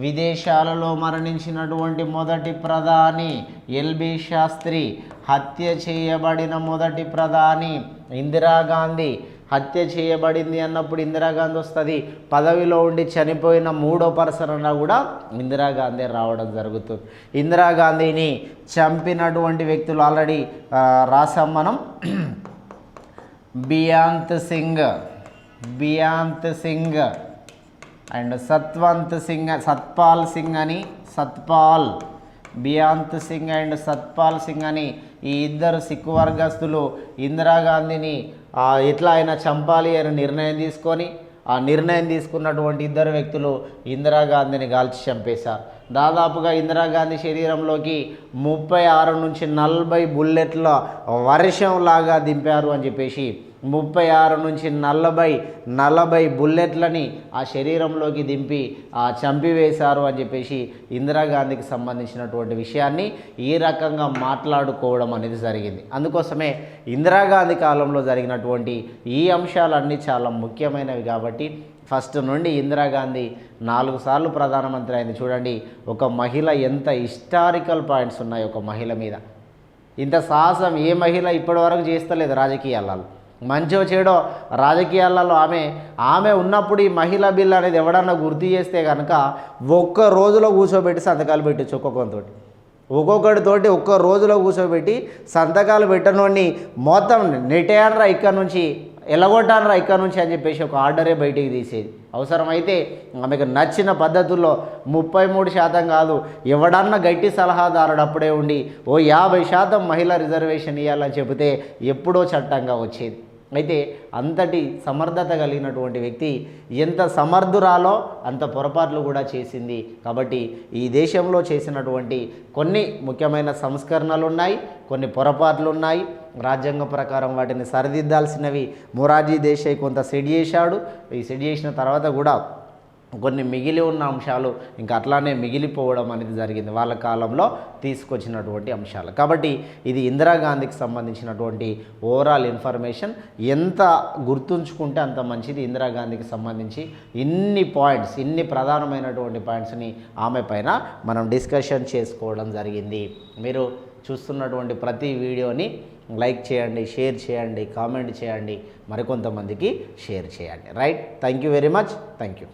విదేశాలలో మరణించినటువంటి మొదటి ప్రధాని ఎల్బి శాస్త్రి, హత్య చేయబడిన మొదటి ప్రధాని ఇందిరాగాంధీ. హత్య చేయబడింది అన్నప్పుడు ఇందిరాగాంధీ వస్తుంది. పదవిలో ఉండి చనిపోయిన 3వ పర్సన్ అన్నా కూడా ఇందిరాగాంధీ రావడం జరుగుతుంది. ఇందిరాగాంధీని చంపినటువంటి వ్యక్తులు ఆల్రెడీ రాసాం మనం. బియాంత్ సింగ్ అండ్ సత్పాల్ సింగ్ అని బియాంత్ సింగ్ అండ్ సత్పాల్ సింగ్ అని ఈ ఇద్దరు సిక్కు వర్గస్తులు ఇందిరాగాంధీని ఎట్లా అయినా చంపాలి అని నిర్ణయం తీసుకొని ఆ నిర్ణయం తీసుకున్నటువంటి ఇద్దరు వ్యక్తులు ఇందిరాగాంధీని కాల్చి చంపేశారు. దాదాపుగా ఇందిరాగాంధీ శరీరంలోకి 36 నుంచి 40 బుల్లెట్ల వర్షంలాగా దింపారు అని చెప్పేసి 36 నుంచి 40 బుల్లెట్లని ఆ శరీరంలోకి దింపి చంపివేశారు అని చెప్పేసి ఇందిరాగాంధీకి సంబంధించినటువంటి విషయాన్ని ఈ రకంగా మాట్లాడుకోవడం అనేది జరిగింది. అందుకోసమే ఇందిరాగాంధీ కాలంలో జరిగినటువంటి ఈ అంశాలన్నీ చాలా ముఖ్యమైనవి కాబట్టి ఫస్ట్ నుండి ఇందిరాగాంధీ 4 సార్లు ప్రధానమంత్రి అయింది. చూడండి ఒక మహిళ ఎంత హిస్టారికల్ పాయింట్స్ ఉన్నాయి ఒక మహిళ మీద. ఇంత సాహసం ఏ మహిళ ఇప్పటివరకు చేస్తలేదు రాజకీయాలలో. మంచో చెడో రాజకీయాలలో ఆమె ఉన్నప్పుడు ఈ మహిళా బిల్ అనేది ఎవడన్నా గుర్తు చేస్తే కనుక ఒక్క రోజులో కూర్చోబెట్టి సంతకాలు పెట్టచ్చు. ఒక్కొక్కటితోటి ఒక్క రోజులో కూర్చోబెట్టి సంతకాలు పెట్టనోడిని మొత్తం నెట్టేయనరా ఇక్కడ నుంచి, ఎలగొట్టానరా ఇక్కడ నుంచి అని చెప్పేసి ఒక ఆర్డరే బయటికి తీసేది. అవసరమైతే ఆమెకు నచ్చిన పద్ధతుల్లో 33% కాదు, ఎవడన్నా గట్టి సలహాదారుడు అప్పుడే ఉండి 50% మహిళా రిజర్వేషన్ ఇవ్వాలని చెబితే ఎప్పుడో చట్టంగా వచ్చేది. అయితే అంతటి సమర్థత కలిగినటువంటి వ్యక్తి ఎంత సమర్థురాలో అంత పొరపాట్లు కూడా చేసింది. కాబట్టి ఈ దేశంలో చేసినటువంటి కొన్ని ముఖ్యమైన సంస్కరణలు ఉన్నాయి, కొన్ని పొరపాట్లు ఉన్నాయి. రాజ్యాంగ ప్రకారం వాటిని సరిదిద్దాల్సినవి మొరార్జీ దేశాయ్ కొంత సెట్ చేశాడు. ఈ సెట్ చేసిన తర్వాత కూడా కొన్ని మిగిలి ఉన్న అంశాలు ఇంకా అట్లానే మిగిలిపోవడం అనేది జరిగింది వాళ్ళ కాలంలో తీసుకొచ్చినటువంటి అంశాలు. కాబట్టి ఇది ఇందిరాగాంధీకి సంబంధించినటువంటి ఓవరాల్ ఇన్ఫర్మేషన్. ఎంత గుర్తుంచుకుంటే అంత మంచిది. ఇందిరాగాంధీకి సంబంధించి ఇన్ని ప్రధానమైనటువంటి పాయింట్స్ని ఆమె పైన మనం డిస్కషన్ చేసుకోవడం జరిగింది. మీరు చూస్తున్నటువంటి ప్రతి వీడియోని లైక్ చేయండి, షేర్ చేయండి, కామెంట్ చేయండి, మరికొంతమందికి షేర్ చేయండి. Right. Thank you very much. Thank you.